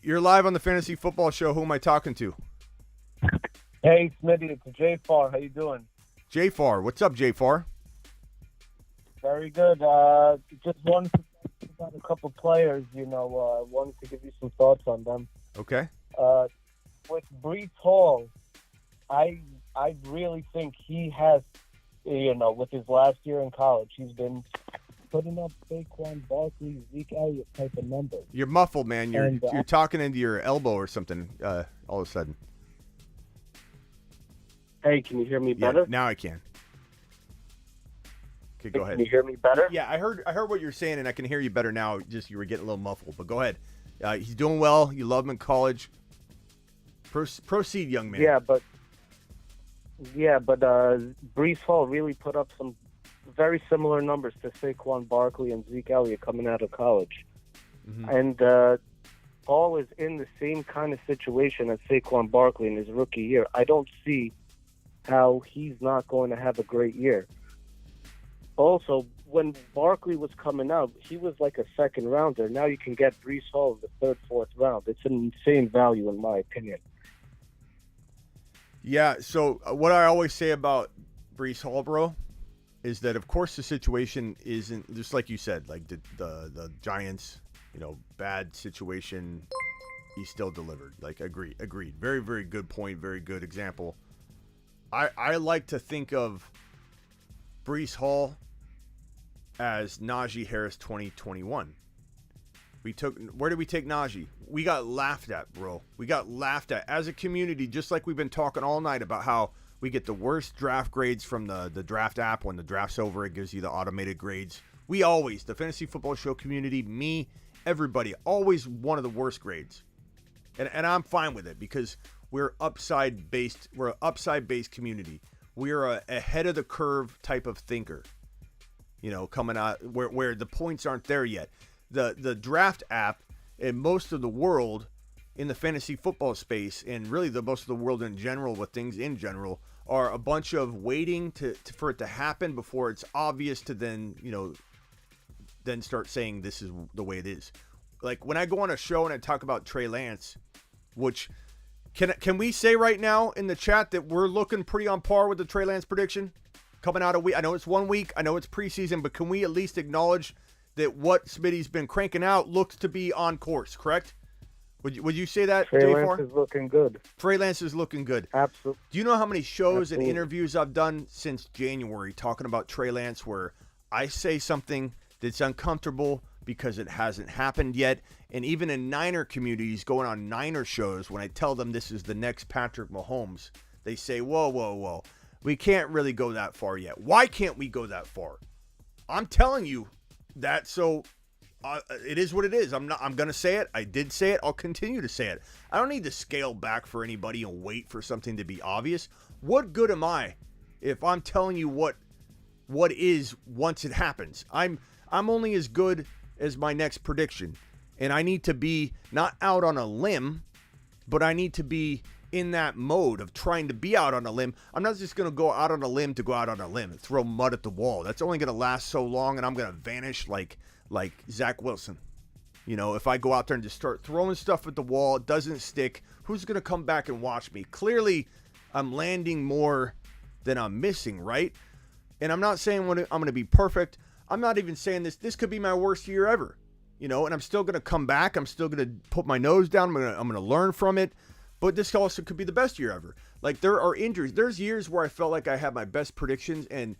You're live on the Fantasy Football Show. Who am I talking to? Hey, Smitty. It's J-Far. How you doing? J-Far. What's up, J-Far? Very good. Just wanted to got a couple players, I wanted to give you some thoughts on them. Okay. With Brees Hall, I really think he has, with his last year in college, he's been putting up Saquon Barkley, Zeke Elliott type of numbers. You're muffled, man. You're talking into your elbow or something all of a sudden. Hey, can you hear me better? Yeah, now I can. Okay, go ahead. Can you hear me better? Yeah, I heard what you're saying, and I can hear you better now. Just you were getting a little muffled, but go ahead. He's doing well. You love him in college. Proceed, young man. Yeah, but Brees Hall really put up some very similar numbers to Saquon Barkley and Zeke Elliott coming out of college. Mm-hmm. And Hall is in the same kind of situation as Saquon Barkley in his rookie year. I don't see how he's not going to have a great year. Also, when Barkley was coming out, he was like a second rounder. Now you can get Brees Hall in the third, fourth round. It's an insane value in my opinion. Yeah, so what I always say about Brees Hall, bro, is that of course the situation isn't just like you said, like the Giants, bad situation. He still delivered. Like agreed. Very, very good point. Very good example. I like to think of Brees Hall as Najee Harris 2021. Where did we take Najee? We got laughed at, bro. We got laughed at as a community, just like we've been talking all night about how we get the worst draft grades from the draft app. When the draft's over, it gives you the automated grades. The Fantasy Football Show community, me, everybody, always one of the worst grades. And I'm fine with it because we're upside-based. We're an upside-based community. We're a ahead of the curve type of thinker. Coming out where the points aren't there yet. The draft app in most of the world in the fantasy football space, and really most of the world in general, with things in general, are a bunch of waiting for it to happen before it's obvious to then start saying this is the way it is. Like when I go on a show and I talk about Trey Lance, which can we say right now in the chat that we're looking pretty on par with the Trey Lance prediction coming out of week? I know it's 1 week, I know it's preseason, but can we at least acknowledge that what Smitty's been cranking out looks to be on course, correct? Would you say that, Trey J4? Lance is looking good. Trey Lance is looking good. Absolutely. Do you know how many shows Absolutely. and interviews I've done since January talking about Trey Lance where I say something that's uncomfortable because it hasn't happened yet? And even in Niner communities, going on Niner shows, when I tell them this is the next Patrick Mahomes, they say, whoa. We can't really go that far yet. Why can't we go that far? I'm telling you that, so it is what it is. I'm going to say it. I did say it. I'll continue to say it. I don't need to scale back for anybody and wait for something to be obvious. What good am I if I'm telling you what is once it happens? I'm only as good as my next prediction. And I need to be not out on a limb, but I need to be in that mode of trying to be out on a limb. I'm not just going to go out on a limb to go out on a limb and throw mud at the wall. That's only going to last so long, and I'm going to vanish like Zach Wilson. If I go out there and just start throwing stuff at the wall, it doesn't stick, who's going to come back and watch me? Clearly, I'm landing more than I'm missing, right? And I'm not saying I'm going to be perfect. I'm not even saying this could be my worst year ever. And I'm still going to come back. I'm still going to put my nose down. I'm going to learn from it. But this also could be the best year ever. Like, there are injuries. There's years where I felt like I had my best predictions, and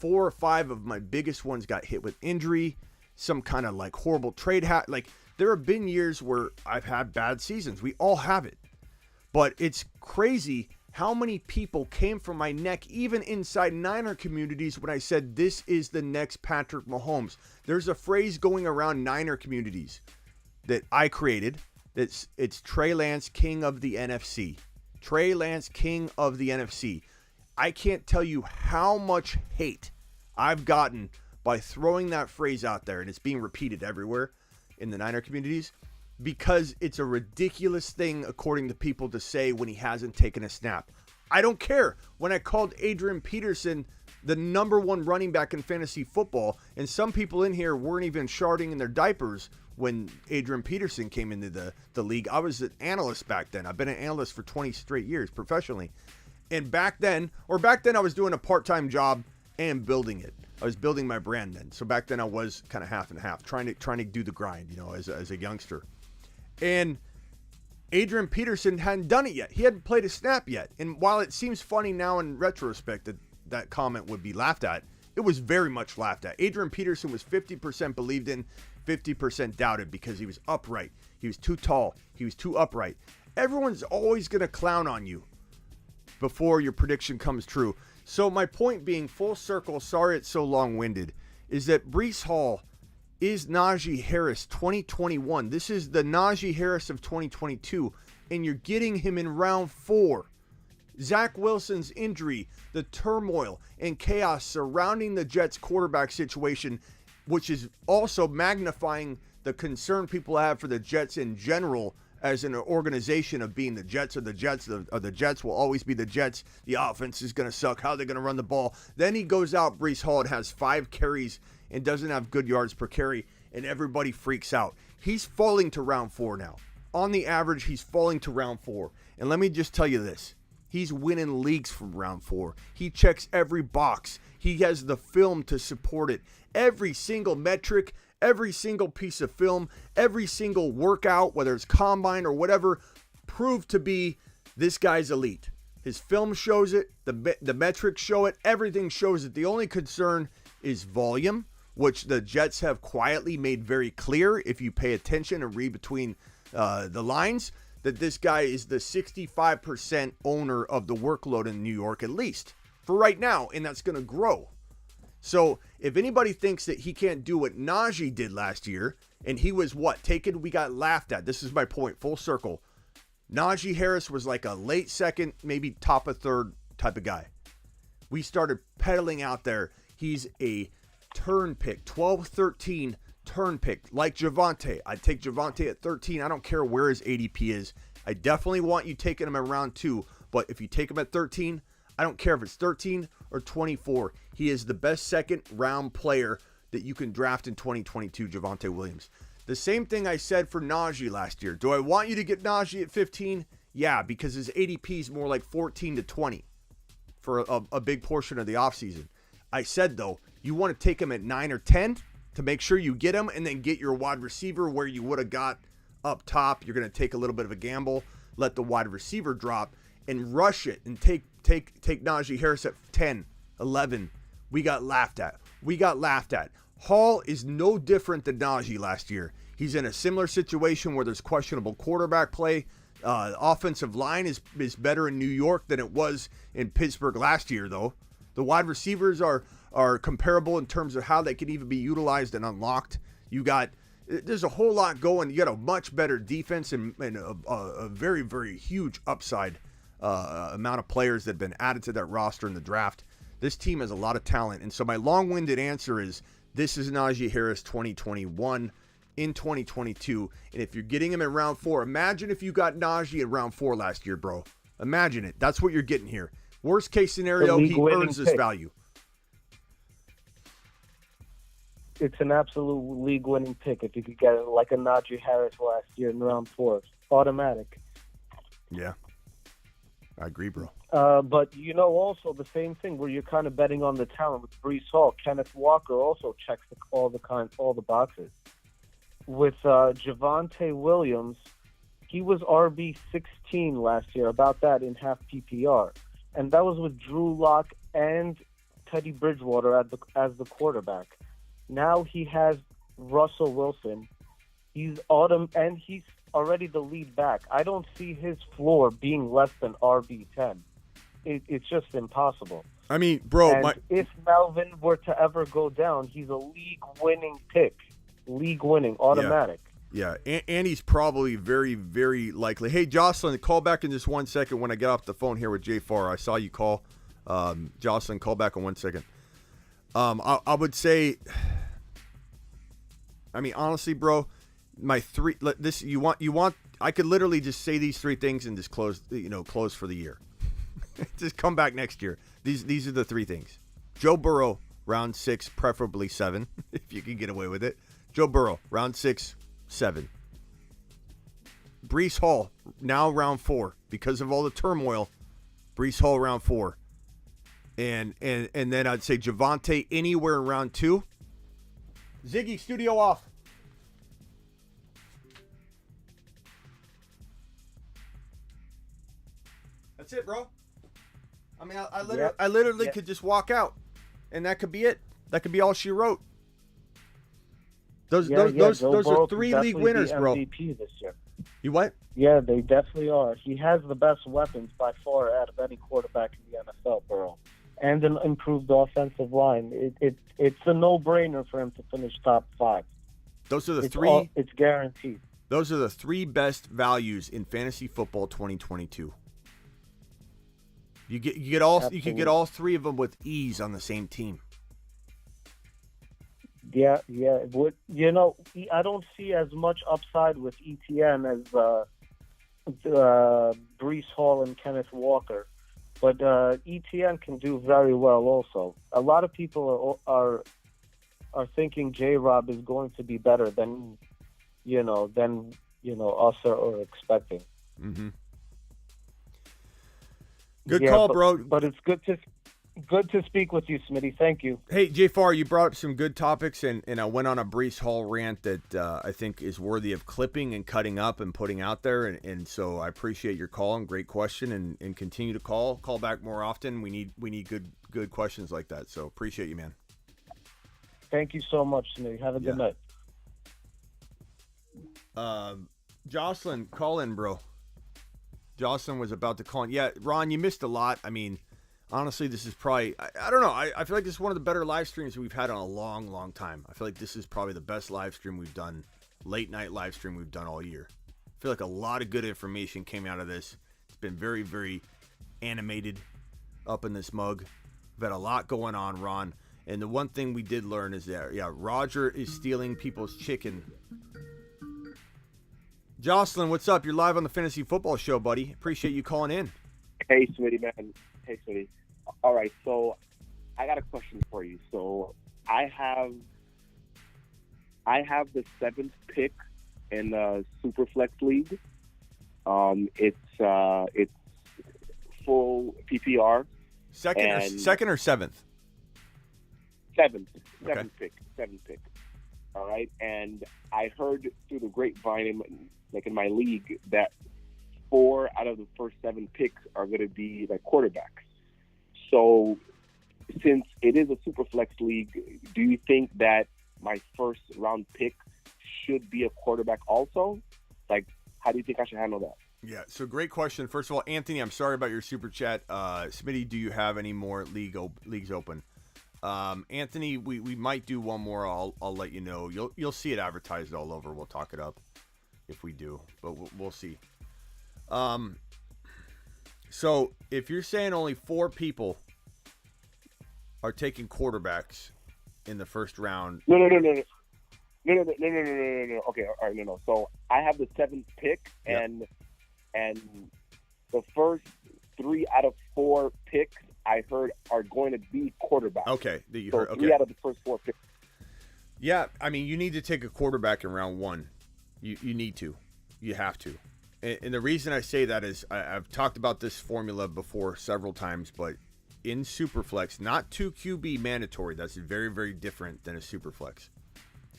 4 or 5 of my biggest ones got hit with injury, some kind of like horrible trade. Like, there have been years where I've had bad seasons. We all have it. But it's crazy how many people came from my neck, even inside Niner communities, when I said this is the next Patrick Mahomes. There's a phrase going around Niner communities that I created. It's Trey Lance, king of the NFC. Trey Lance, king of the NFC. I can't tell you how much hate I've gotten by throwing that phrase out there, and it's being repeated everywhere in the Niner communities, because it's a ridiculous thing, according to people, to say when he hasn't taken a snap. I don't care. When I called Adrian Peterson the number 1 running back in fantasy football, and some people in here weren't even sharding in their diapers when Adrian Peterson came into the league. I was an analyst back then. I've been an analyst for 20 straight years professionally. And back then I was doing a part-time job, and building it. I was building my brand then. So back then I was kind of half and half, trying to do the grind, as a youngster. And Adrian Peterson hadn't done it yet. He hadn't played a snap yet. And while it seems funny now in retrospect that comment would be laughed at, it was very much laughed at. Adrian Peterson was 50% believed in, 50% doubted because he was upright. He was too tall. He was too upright. Everyone's always going to clown on you before your prediction comes true. So my point being, full circle, sorry it's so long-winded, is that Breece Hall is Najee Harris 2021. This is the Najee Harris of 2022, and you're getting him in round 4. Zach Wilson's injury, the turmoil and chaos surrounding the Jets quarterback situation, which is also magnifying the concern people have for the Jets in general as an organization of being the Jets are the Jets, or the Jets will always be the Jets. The offense is going to suck. How are they going to run the ball? Then he goes out, Breece Hall, and has 5 carries and doesn't have good yards per carry, and everybody freaks out. He's falling to round 4 now. On the average, he's falling to round 4. And let me just tell you this. He's winning leagues from round 4. He checks every box. He has the film to support it. Every single metric, every single piece of film, every single workout, whether it's combine or whatever, proved to be this guy's elite. His film shows it. The metrics show it. Everything shows it. The only concern is volume, which the Jets have quietly made very clear if you pay attention and read between the lines, that this guy is the 65% owner of the workload in New York, at least for right now, and that's going to grow. So if anybody thinks that he can't do what Najee did last year, and he was we got laughed at. This is my point, full circle. Najee Harris was like a late second, maybe top of third type of guy. We started pedaling out there. He's a turn pick, 12-13 turn pick, like Javonte. I'd take Javonte at 13. I don't care where his ADP is. I definitely want you taking him at round 2, but if you take him at 13, I don't care if it's 13 or 24. He is the best second round player that you can draft in 2022, Javonte Williams. The same thing I said for Najee last year. Do I want you to get Najee at 15? Yeah, because his ADP is more like 14 to 20 for a big portion of the offseason. I said, though, you want to take him at 9 or 10 to make sure you get him and then get your wide receiver where you would have got up top. You're going to take a little bit of a gamble, let the wide receiver drop, and rush it and take Najee Harris at 10, 11. We got laughed at. Hall is no different than Najee last year. He's in a similar situation where there's questionable quarterback play. Offensive line is better in New York than it was in Pittsburgh last year, though. The wide receivers are comparable in terms of how they can even be utilized and unlocked. There's a whole lot going. You got a much better defense and a very, very huge upside amount of players that have been added to that roster in the draft. This team has a lot of talent. And so my long-winded answer is this is Najee Harris 2021 in 2022. And if you're getting him in round 4, imagine if you got Najee in round 4 last year, bro. Imagine it. That's what you're getting here. Worst case scenario, he earns this value. It's an absolute league-winning pick if you could get it like a Najee Harris last year in round 4. Automatic. Yeah. I agree, bro. But also the same thing where you're kind of betting on the talent with Breece Hall. Kenneth Walker also checks all the boxes. With Javonte Williams, he was RB 16 last year, about that in half PPR, and that was with Drew Lock and Teddy Bridgewater as the quarterback. Now he has Russell Wilson. He's already the lead back. I don't see his floor being less than RB10. It's just impossible. I mean, bro, if Melvin were to ever go down, he's a league-winning pick. League-winning, automatic. Yeah, and he's probably very, very likely. Hey, Jocelyn, call back in just 1 second when I get off the phone here with Jay Farr. I saw you call. Jocelyn, call back in 1 second. I would say, I mean, honestly, bro, my three. You want. I could literally just say these 3 things and just close for the year. Just come back next year. These are the 3 things. Joe Burrow, round 6, preferably 7, if you can get away with it. Joe Burrow, round 6, 7. Breece Hall, now round 4, because of all the turmoil. Breece Hall, round 4. And then I'd say Javonte anywhere in round 2. Ziggy, studio off. That's it, bro. I mean, I literally could just walk out, and that could be it. That could be all she wrote. Those are 3 league winners, bro. MVP this year. You what? Yeah, they definitely are. He has the best weapons by far out of any quarterback in the NFL, Burrow, and an improved offensive line. It's a no-brainer for him to finish top 5. Those are the 3. It's guaranteed. Those are the 3 best values in fantasy football 2022. You get all 3 of them with ease on the same team. Yeah. I don't see as much upside with ETN as Breece Hall and Kenneth Walker, but ETN can do very well also. A lot of people are thinking J-Rob is going to be better than us are expecting. Mm-hmm. Good call, bro. But it's good to speak with you, Smitty. Thank you. Hey, JFar, you brought up some good topics, and I went on a Breece Hall rant that I think is worthy of clipping and cutting up and putting out there. And so I appreciate your call and great question, and continue to call back more often. We need good questions like that. So appreciate you, man. Thank you so much, Smitty. Have a good night. Jocelyn, call in, bro. Jocelyn was about to call in. Yeah, Ron, you missed a lot. I mean, honestly, this is probably, I don't know. I feel like this is one of the better live streams we've had in a long, long time. I feel like this is probably the best live stream we've done, late night live stream we've done all year. I feel like a lot of good information came out of this. It's been very, very animated up in this mug. We've had a lot going on, Ron. And the one thing we did learn is that, Roger is stealing people's chicken. Jocelyn, what's up? You're live on the Fantasy Football Show, buddy. Appreciate you calling in. Hey, Smitty, man. Hey, Smitty. All right, so I got a question for you. So I have the 7th pick in the Superflex League. It's full PPR. Second or 7th? 7th Okay. pick. All right, and I heard through the grapevine, in my league, that 4 out of the first 7 picks are going to be like quarterbacks. So, since it is a super flex league, do you think that my first round pick should be a quarterback also? Like, how do you think I should handle that? Yeah, so great question. First of all, Anthony, I'm sorry about your super chat. Smitty, do you have any more leagues open? Anthony, we might do one more. I'll let you know. You'll see it advertised all over. We'll talk it up if we do, but we'll see. So if you're saying only 4 people are taking quarterbacks in the first round, no. Okay, all right, no. So I have the 7th pick, and the first 3 out of 4 picks I heard are going to be quarterbacks. Okay, that you so heard. Okay. 3 out of the first 4 picks. Yeah, I mean, you need to take a quarterback in round 1. You need to. You have to. And the reason I say that is I've talked about this formula before several times, but in Superflex, not 2 QB mandatory. That's very, very different than a Superflex.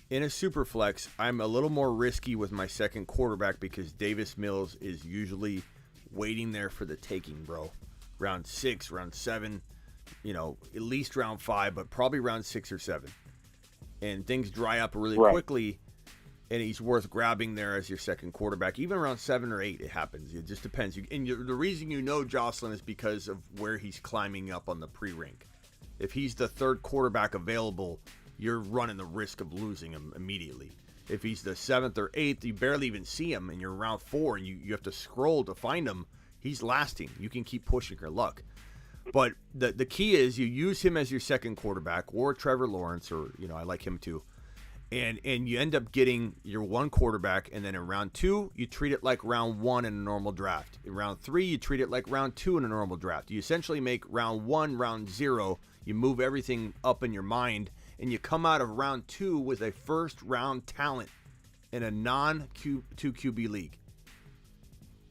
In a Superflex, I'm a little more risky with my second quarterback because Davis Mills is usually waiting there for the taking, bro. Round 6, round 7, at least round 5, but probably round 6 or 7. And things dry up really quickly, and he's worth grabbing there as your second quarterback. Even around 7 or 8, it happens. It just depends. The reason Jocelyn is because of where he's climbing up on the pre-rank. If he's the 3rd quarterback available, you're running the risk of losing him immediately. If he's the 7th or 8th, you barely even see him, and you're around 4, and you have to scroll to find him, he's lasting. You can keep pushing your luck. But the key is you use him as your second quarterback, or Trevor Lawrence, or, I like him too. And you end up getting your 1 quarterback, and then in round 2, you treat it like round 1 in a normal draft. In round 3, you treat it like round 2 in a normal draft. You essentially make round 1, round 0. You move everything up in your mind, and you come out of round 2 with a first-round talent in a non-2 QB league.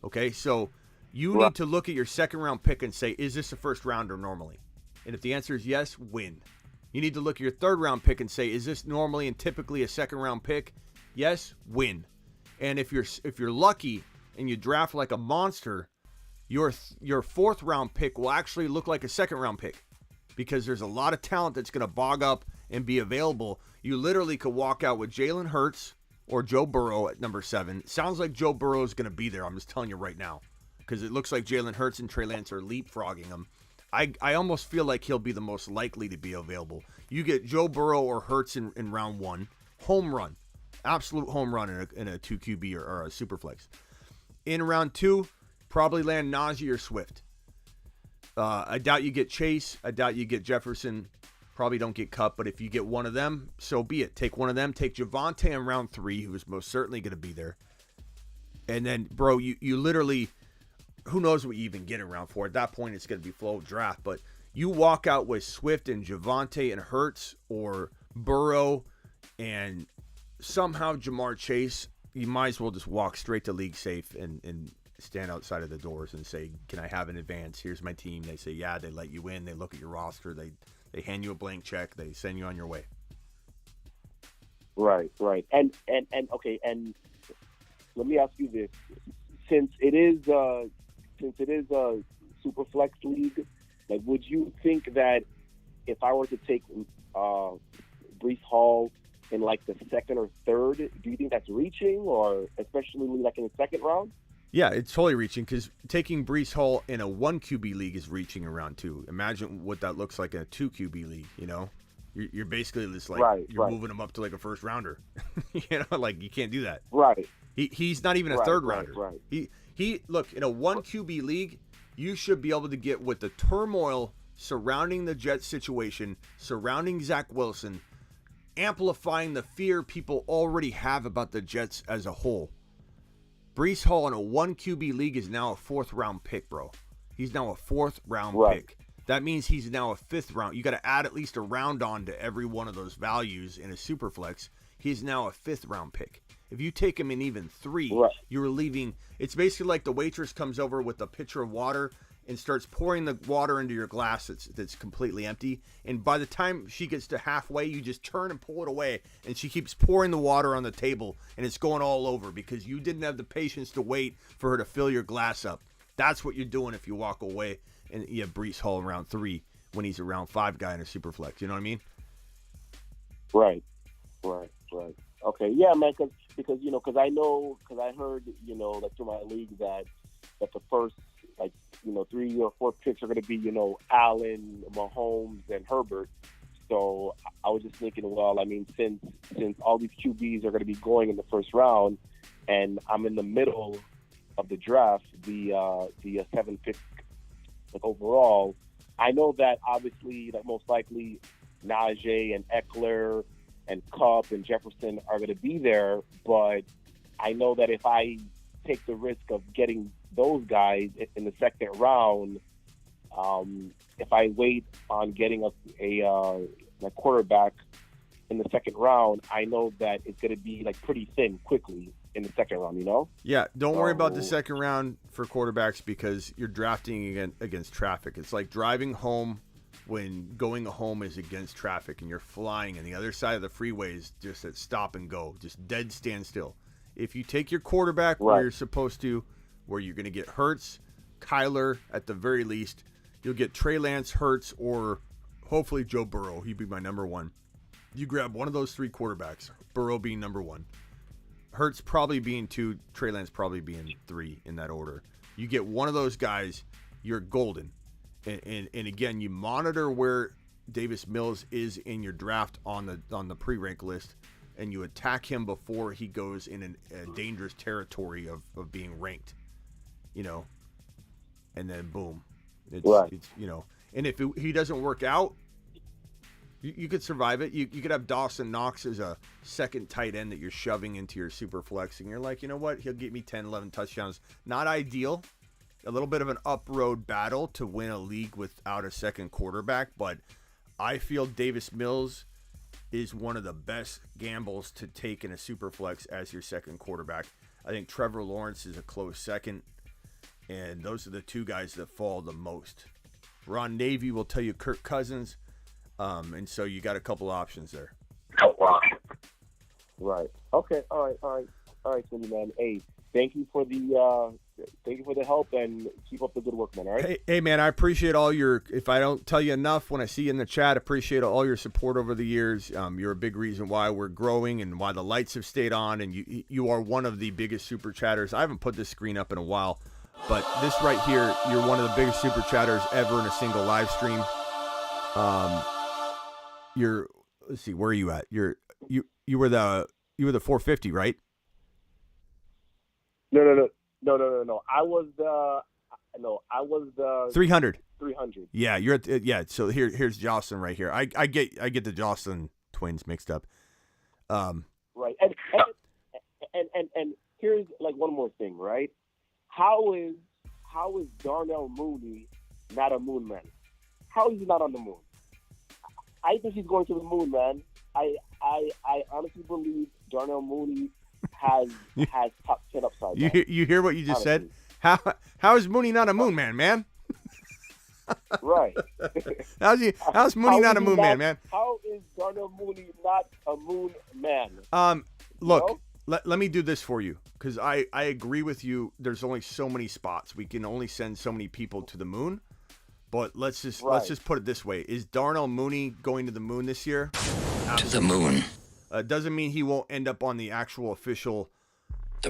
Okay, so you need to look at your second-round pick and say, is this a first-rounder normally? And if the answer is yes, win. You need to look at your third round pick and say, is this normally and typically a second round pick? Yes, win. And if you're lucky and you draft like a monster, your fourth round pick will actually look like a second round pick because there's a lot of talent that's going to bog up and be available. You literally could walk out with Jalen Hurts or Joe Burrow at number 7. Sounds like Joe Burrow is going to be there. I'm just telling you right now because it looks like Jalen Hurts and Trey Lance are leapfrogging him. I almost feel like he'll be the most likely to be available. You get Joe Burrow or Hurts in round 1, home run, absolute home run in a 2 QB or a super flex. In round 2, probably land Najee or Swift. I doubt you get Chase. I doubt you get Jefferson. Probably don't get Kupp, but if you get one of them, so be it. Take one of them. Take Javonte in round 3, who is most certainly going to be there. And then, bro, you literally, who knows what you even get in round 4. At that point, it's going to be flow of draft. But you walk out with Swift and Javonte and Hurts or Burrow and somehow Jamar Chase, you might as well just walk straight to league safe and stand outside of the doors and say, can I have an advance? Here's my team. They say, yeah, they let you in. They look at your roster. They hand you a blank check. They send you on your way. Right. And okay, and let me ask you this. Since it is a super flex league, like, would you think that if I were to take Breece Hall in like the second or third, do you think that's reaching, or especially like in the second round? Yeah, it's totally reaching because taking Breece Hall in a 1 QB league is reaching in round 2. Imagine what that looks like in a 2 QB league. You know, you're basically just like you're moving him up to like a first rounder. You know, like you can't do that. Right. He's not even a third rounder. Right. He look, in a 1 QB league, you should be able to get, with the turmoil surrounding the Jets situation, surrounding Zach Wilson, amplifying the fear people already have about the Jets as a whole. Breece Hall in a 1 QB league is now a 4th round pick, bro. He's now a 4th round pick. That means he's now a 5th round. You got to add at least a round on to every one of those values in a super flex. He's now a 5th round pick. If you take him in even 3, you're leaving. It's basically like the waitress comes over with a pitcher of water and starts pouring the water into your glass that's completely empty. And by the time she gets to halfway, you just turn and pull it away. And she keeps pouring the water on the table, and it's going all over because you didn't have the patience to wait for her to fill your glass up. That's what you're doing if you walk away and you have Breece Hall in round 3 when he's a round 5 guy in a super flex. You know what I mean? Right. Okay, yeah, man, because I heard, like through my league that the first, 3 or 4 picks are going to be, Allen, Mahomes, and Herbert. So I was just thinking, well, I mean, since all these QBs are going to be going in the first round, and I'm in the middle of the draft, the 7th pick, like, overall, I know that obviously, like, most likely Najee and Eckler and Kupp and Jefferson are going to be there, but I know that if I take the risk of getting those guys in the second round, if I wait on getting a quarterback in the second round, I know that it's going to be like pretty thin quickly in the second round, Yeah, don't worry about the second round for quarterbacks because you're drafting against traffic. It's like driving home when going home is against traffic and you're flying and the other side of the freeway is just at stop and go, just dead standstill. If you take your quarterback where you're supposed to, where you're going to get Hurts, Kyler at the very least, you'll get Trey Lance, Hurts, or hopefully Joe Burrow. He'd be my number 1. You grab one of those 3 quarterbacks, Burrow being number 1, Hurts probably being 2, Trey Lance probably being 3 in that order. You get one of those guys, you're golden. And again, you monitor where Davis Mills is in your draft on the pre-rank list, and you attack him before he goes in a dangerous territory of being ranked, and then boom, it's and if he doesn't work out, you could survive it. You could have Dawson Knox as a second tight end that you're shoving into your super flex, and you're like, you know what, he'll get me 10, 11 touchdowns. Not ideal. A little bit of an up-road battle to win a league without a second quarterback, but I feel Davis Mills is one of the best gambles to take in a super flex as your second quarterback. I think Trevor Lawrence is a close second, and those are the 2 guys that fall the most Ron Navy will tell you Kirk Cousins. And so you got a couple options there. Right. Okay. All right, Cindy, man. Hey, thank you for the help, and keep up the good work, man. All right. Hey, man, I appreciate all your. If I don't tell you enough when I see you in the chat, appreciate all your support over the years. You're a big reason why we're growing and why the lights have stayed on. And you are one of the biggest super chatters. I haven't put this screen up in a while, but this right here, you're one of the biggest super chatters ever in a single live stream. Let's see, where are you at? You were the 450, right? No. I was the 300. 300. Yeah, you're at So here's Jocelyn right here. I get the Jocelyn twins mixed up. Right, and here's like one more thing, right? How is Darnell Mooney not a moon man? How is he not on the moon? I think he's going to the moon, man. I honestly believe Darnell Mooney has top 10 upside. You hear what you just said? How is Mooney not a moon man? Right. How's Mooney not a moon man? How is Darnell Mooney not a moon man? Look, let me do this for you, because I agree with you. There's only so many spots. We can only send so many people to the moon. But let's just put it this way: is Darnell Mooney going to the moon this year? To the moon. Doesn't mean he won't end up on the actual official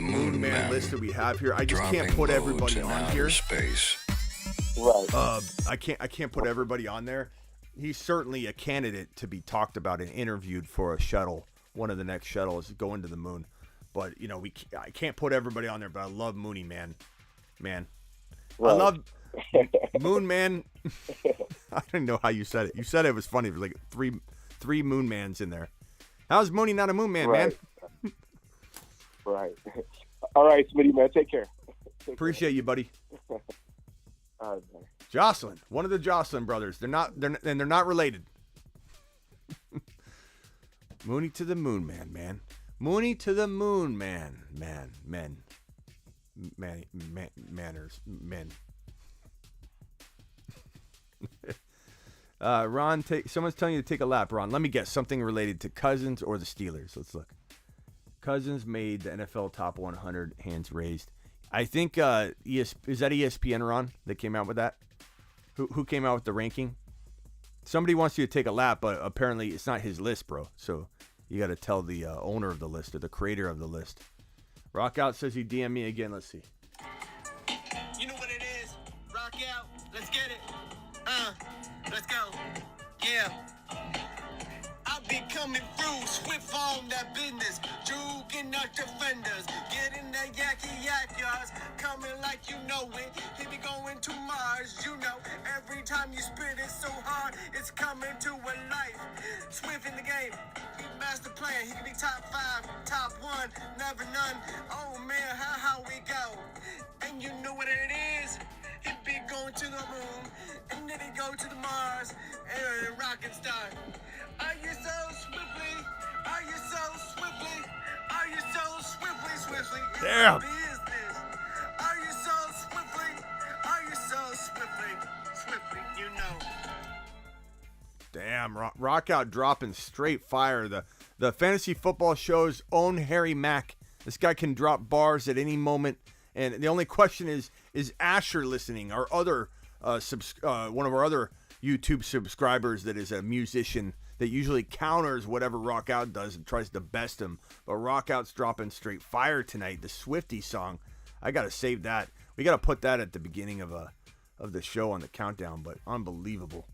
moon man list that we have here. I just can't put everybody on here. Space. Right. I can't put everybody on there. He's certainly a candidate to be talked about and interviewed for a shuttle. One of the next shuttles going to the moon. But I can't put everybody on there. But I love Mooney, man. Right. I love Moon Man. I didn't know how you said it. You said it was funny. It was like three Moon Mans in there. How's Mooney not a Moon Man, man? Right. All right, Smitty, man. Take care. Appreciate you, buddy. All right, man. Jocelyn, one of the Jocelyn brothers. They're not related. Mooney to the moon, man. Mooney to the moon, man. Manners, men. Ron, someone's telling you to take a lap, Ron. Let me guess, something related to Cousins or the Steelers. Let's look. Cousins made the NFL top 100, hands raised. I think is that ESPN, Ron, that came out with that? Who came out with the ranking? Somebody wants you to take a lap, but apparently it's not his list, bro. So you got to tell the owner of the list or the creator of the list. Rockout says he DM me again. Let's see. You know what it is? Rock out. Let's get it. Let's go. Yeah. I'll be coming through, swift on that business, juking out defenders, getting that yak yards, coming like you know it. He be going to Mars, you know. Every time you spit it so hard, it's coming to a life. Swift in the game, he master plan. He can be top 5, top 1, never none. Oh man, how we go? And you know what it is. He be going to the moon, and then he go to the Mars, and rocket star. Are you so swiftly? Are you so swiftly? Are you so swiftly? Damn. Business. Are you so swiftly? Are you so swiftly? You know. Damn, Rockout dropping straight fire. The fantasy football show's own Harry Mack. This guy can drop bars at any moment. And the only question is Asher listening? Our other one of our other YouTube subscribers that is a musician that usually counters whatever Rockout does and tries to best him. But Rockout's dropping straight fire tonight. The Swifty song, I gotta save that. We gotta put that at the beginning of the show on the countdown. But unbelievable.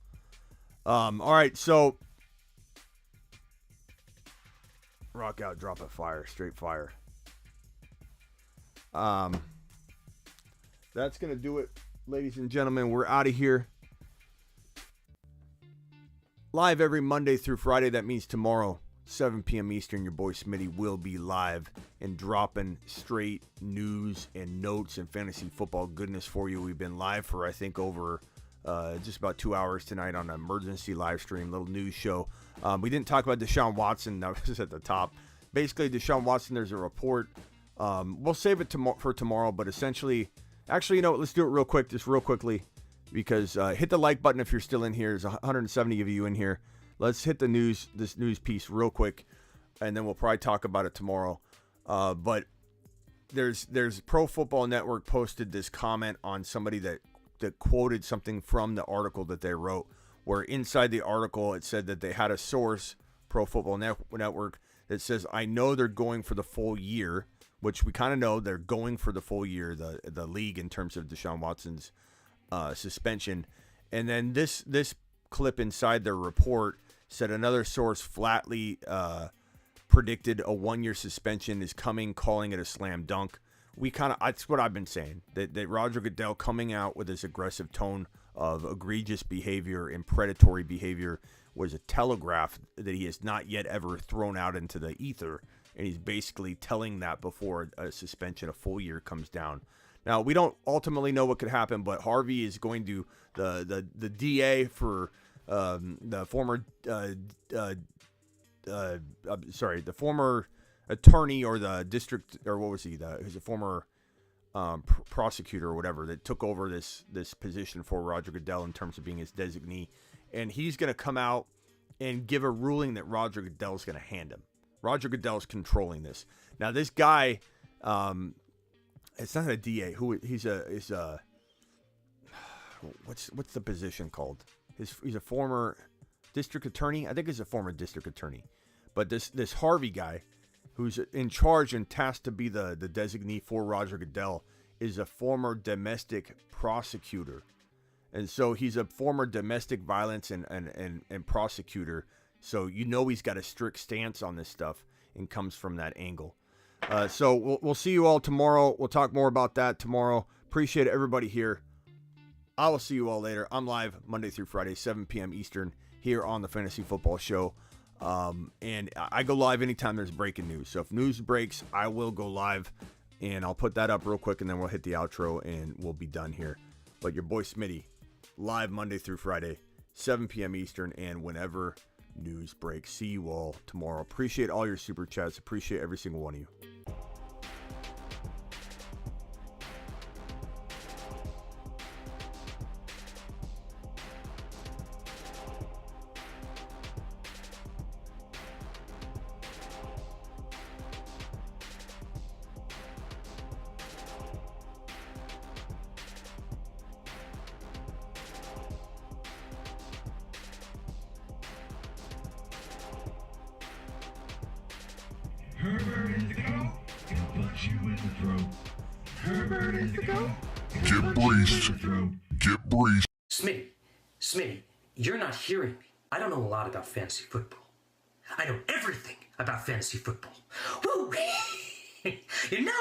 All right, so Rockout dropping fire, straight fire. That's gonna do it, ladies and gentlemen. We're out of here. Live every Monday through Friday. That means tomorrow, 7 p.m. Eastern, your boy Smitty will be live and dropping straight news and notes and fantasy football goodness for you. We've been live for, I think, over just about 2 hours tonight on an emergency live stream, little news show. We didn't talk about Deshaun Watson. That was at the top. Basically, Deshaun Watson, there's a report. We'll save it for tomorrow, but essentially, actually, let's do it real quick, just real quickly. because hit the like button if you're still in here. There's 170 of you in here. Let's hit this news piece real quick, and then we'll probably talk about it tomorrow. But there's Pro Football Network posted this comment on somebody that quoted something from the article that they wrote, where inside the article it said that they had a source, Pro Football Network, that says, I know they're going for the full year, which we kind of know they're going for the full year, the league, in terms of Deshaun Watson's suspension. And then this clip inside their report said another source flatly predicted a 1-year suspension is coming, calling it a slam dunk. That's what I've been saying, that Roger Goodell coming out with this aggressive tone of egregious behavior and predatory behavior was a telegraph that he has not yet ever thrown out into the ether, and he's basically telling that before a suspension, a full year, comes down. Now, we don't ultimately know what could happen, but Harvey is going to, the DA for the former, the former attorney, or the district, or what was he? He's a former prosecutor or whatever that took over this position for Roger Goodell in terms of being his designee, and he's going to come out and give a ruling that Roger Goodell is going to hand him. Roger Goodell is controlling this. Now, this guy, it's not a DA. He's a what's the position called? He's a former district attorney. I think he's a former district attorney. But this Harvey guy, who's in charge and tasked to be the designee for Roger Goodell, is a former domestic prosecutor. And so he's a former domestic violence and prosecutor. So he's got a strict stance on this stuff and comes from that angle. So we'll see you all tomorrow. We'll talk more about that tomorrow. Appreciate everybody here. I will see you all later. I'm live Monday through Friday, 7 p.m. Eastern, here on the Fantasy Football Show. And I go live anytime there's breaking news. So if news breaks, I will go live, and I'll put that up real quick, and then we'll hit the outro, and we'll be done here. But your boy Smitty, live Monday through Friday, 7 p.m. Eastern, and whenever news breaks. See you all tomorrow. Appreciate all your super chats. Appreciate every single one of you. Herbert is the GOAT. He'll punch you in the throat. Herbert is the GOAT. Get breached. Get breached. Smitty, you're not hearing me. I don't know a lot about fantasy football. I know everything about fantasy football. Woo! You know...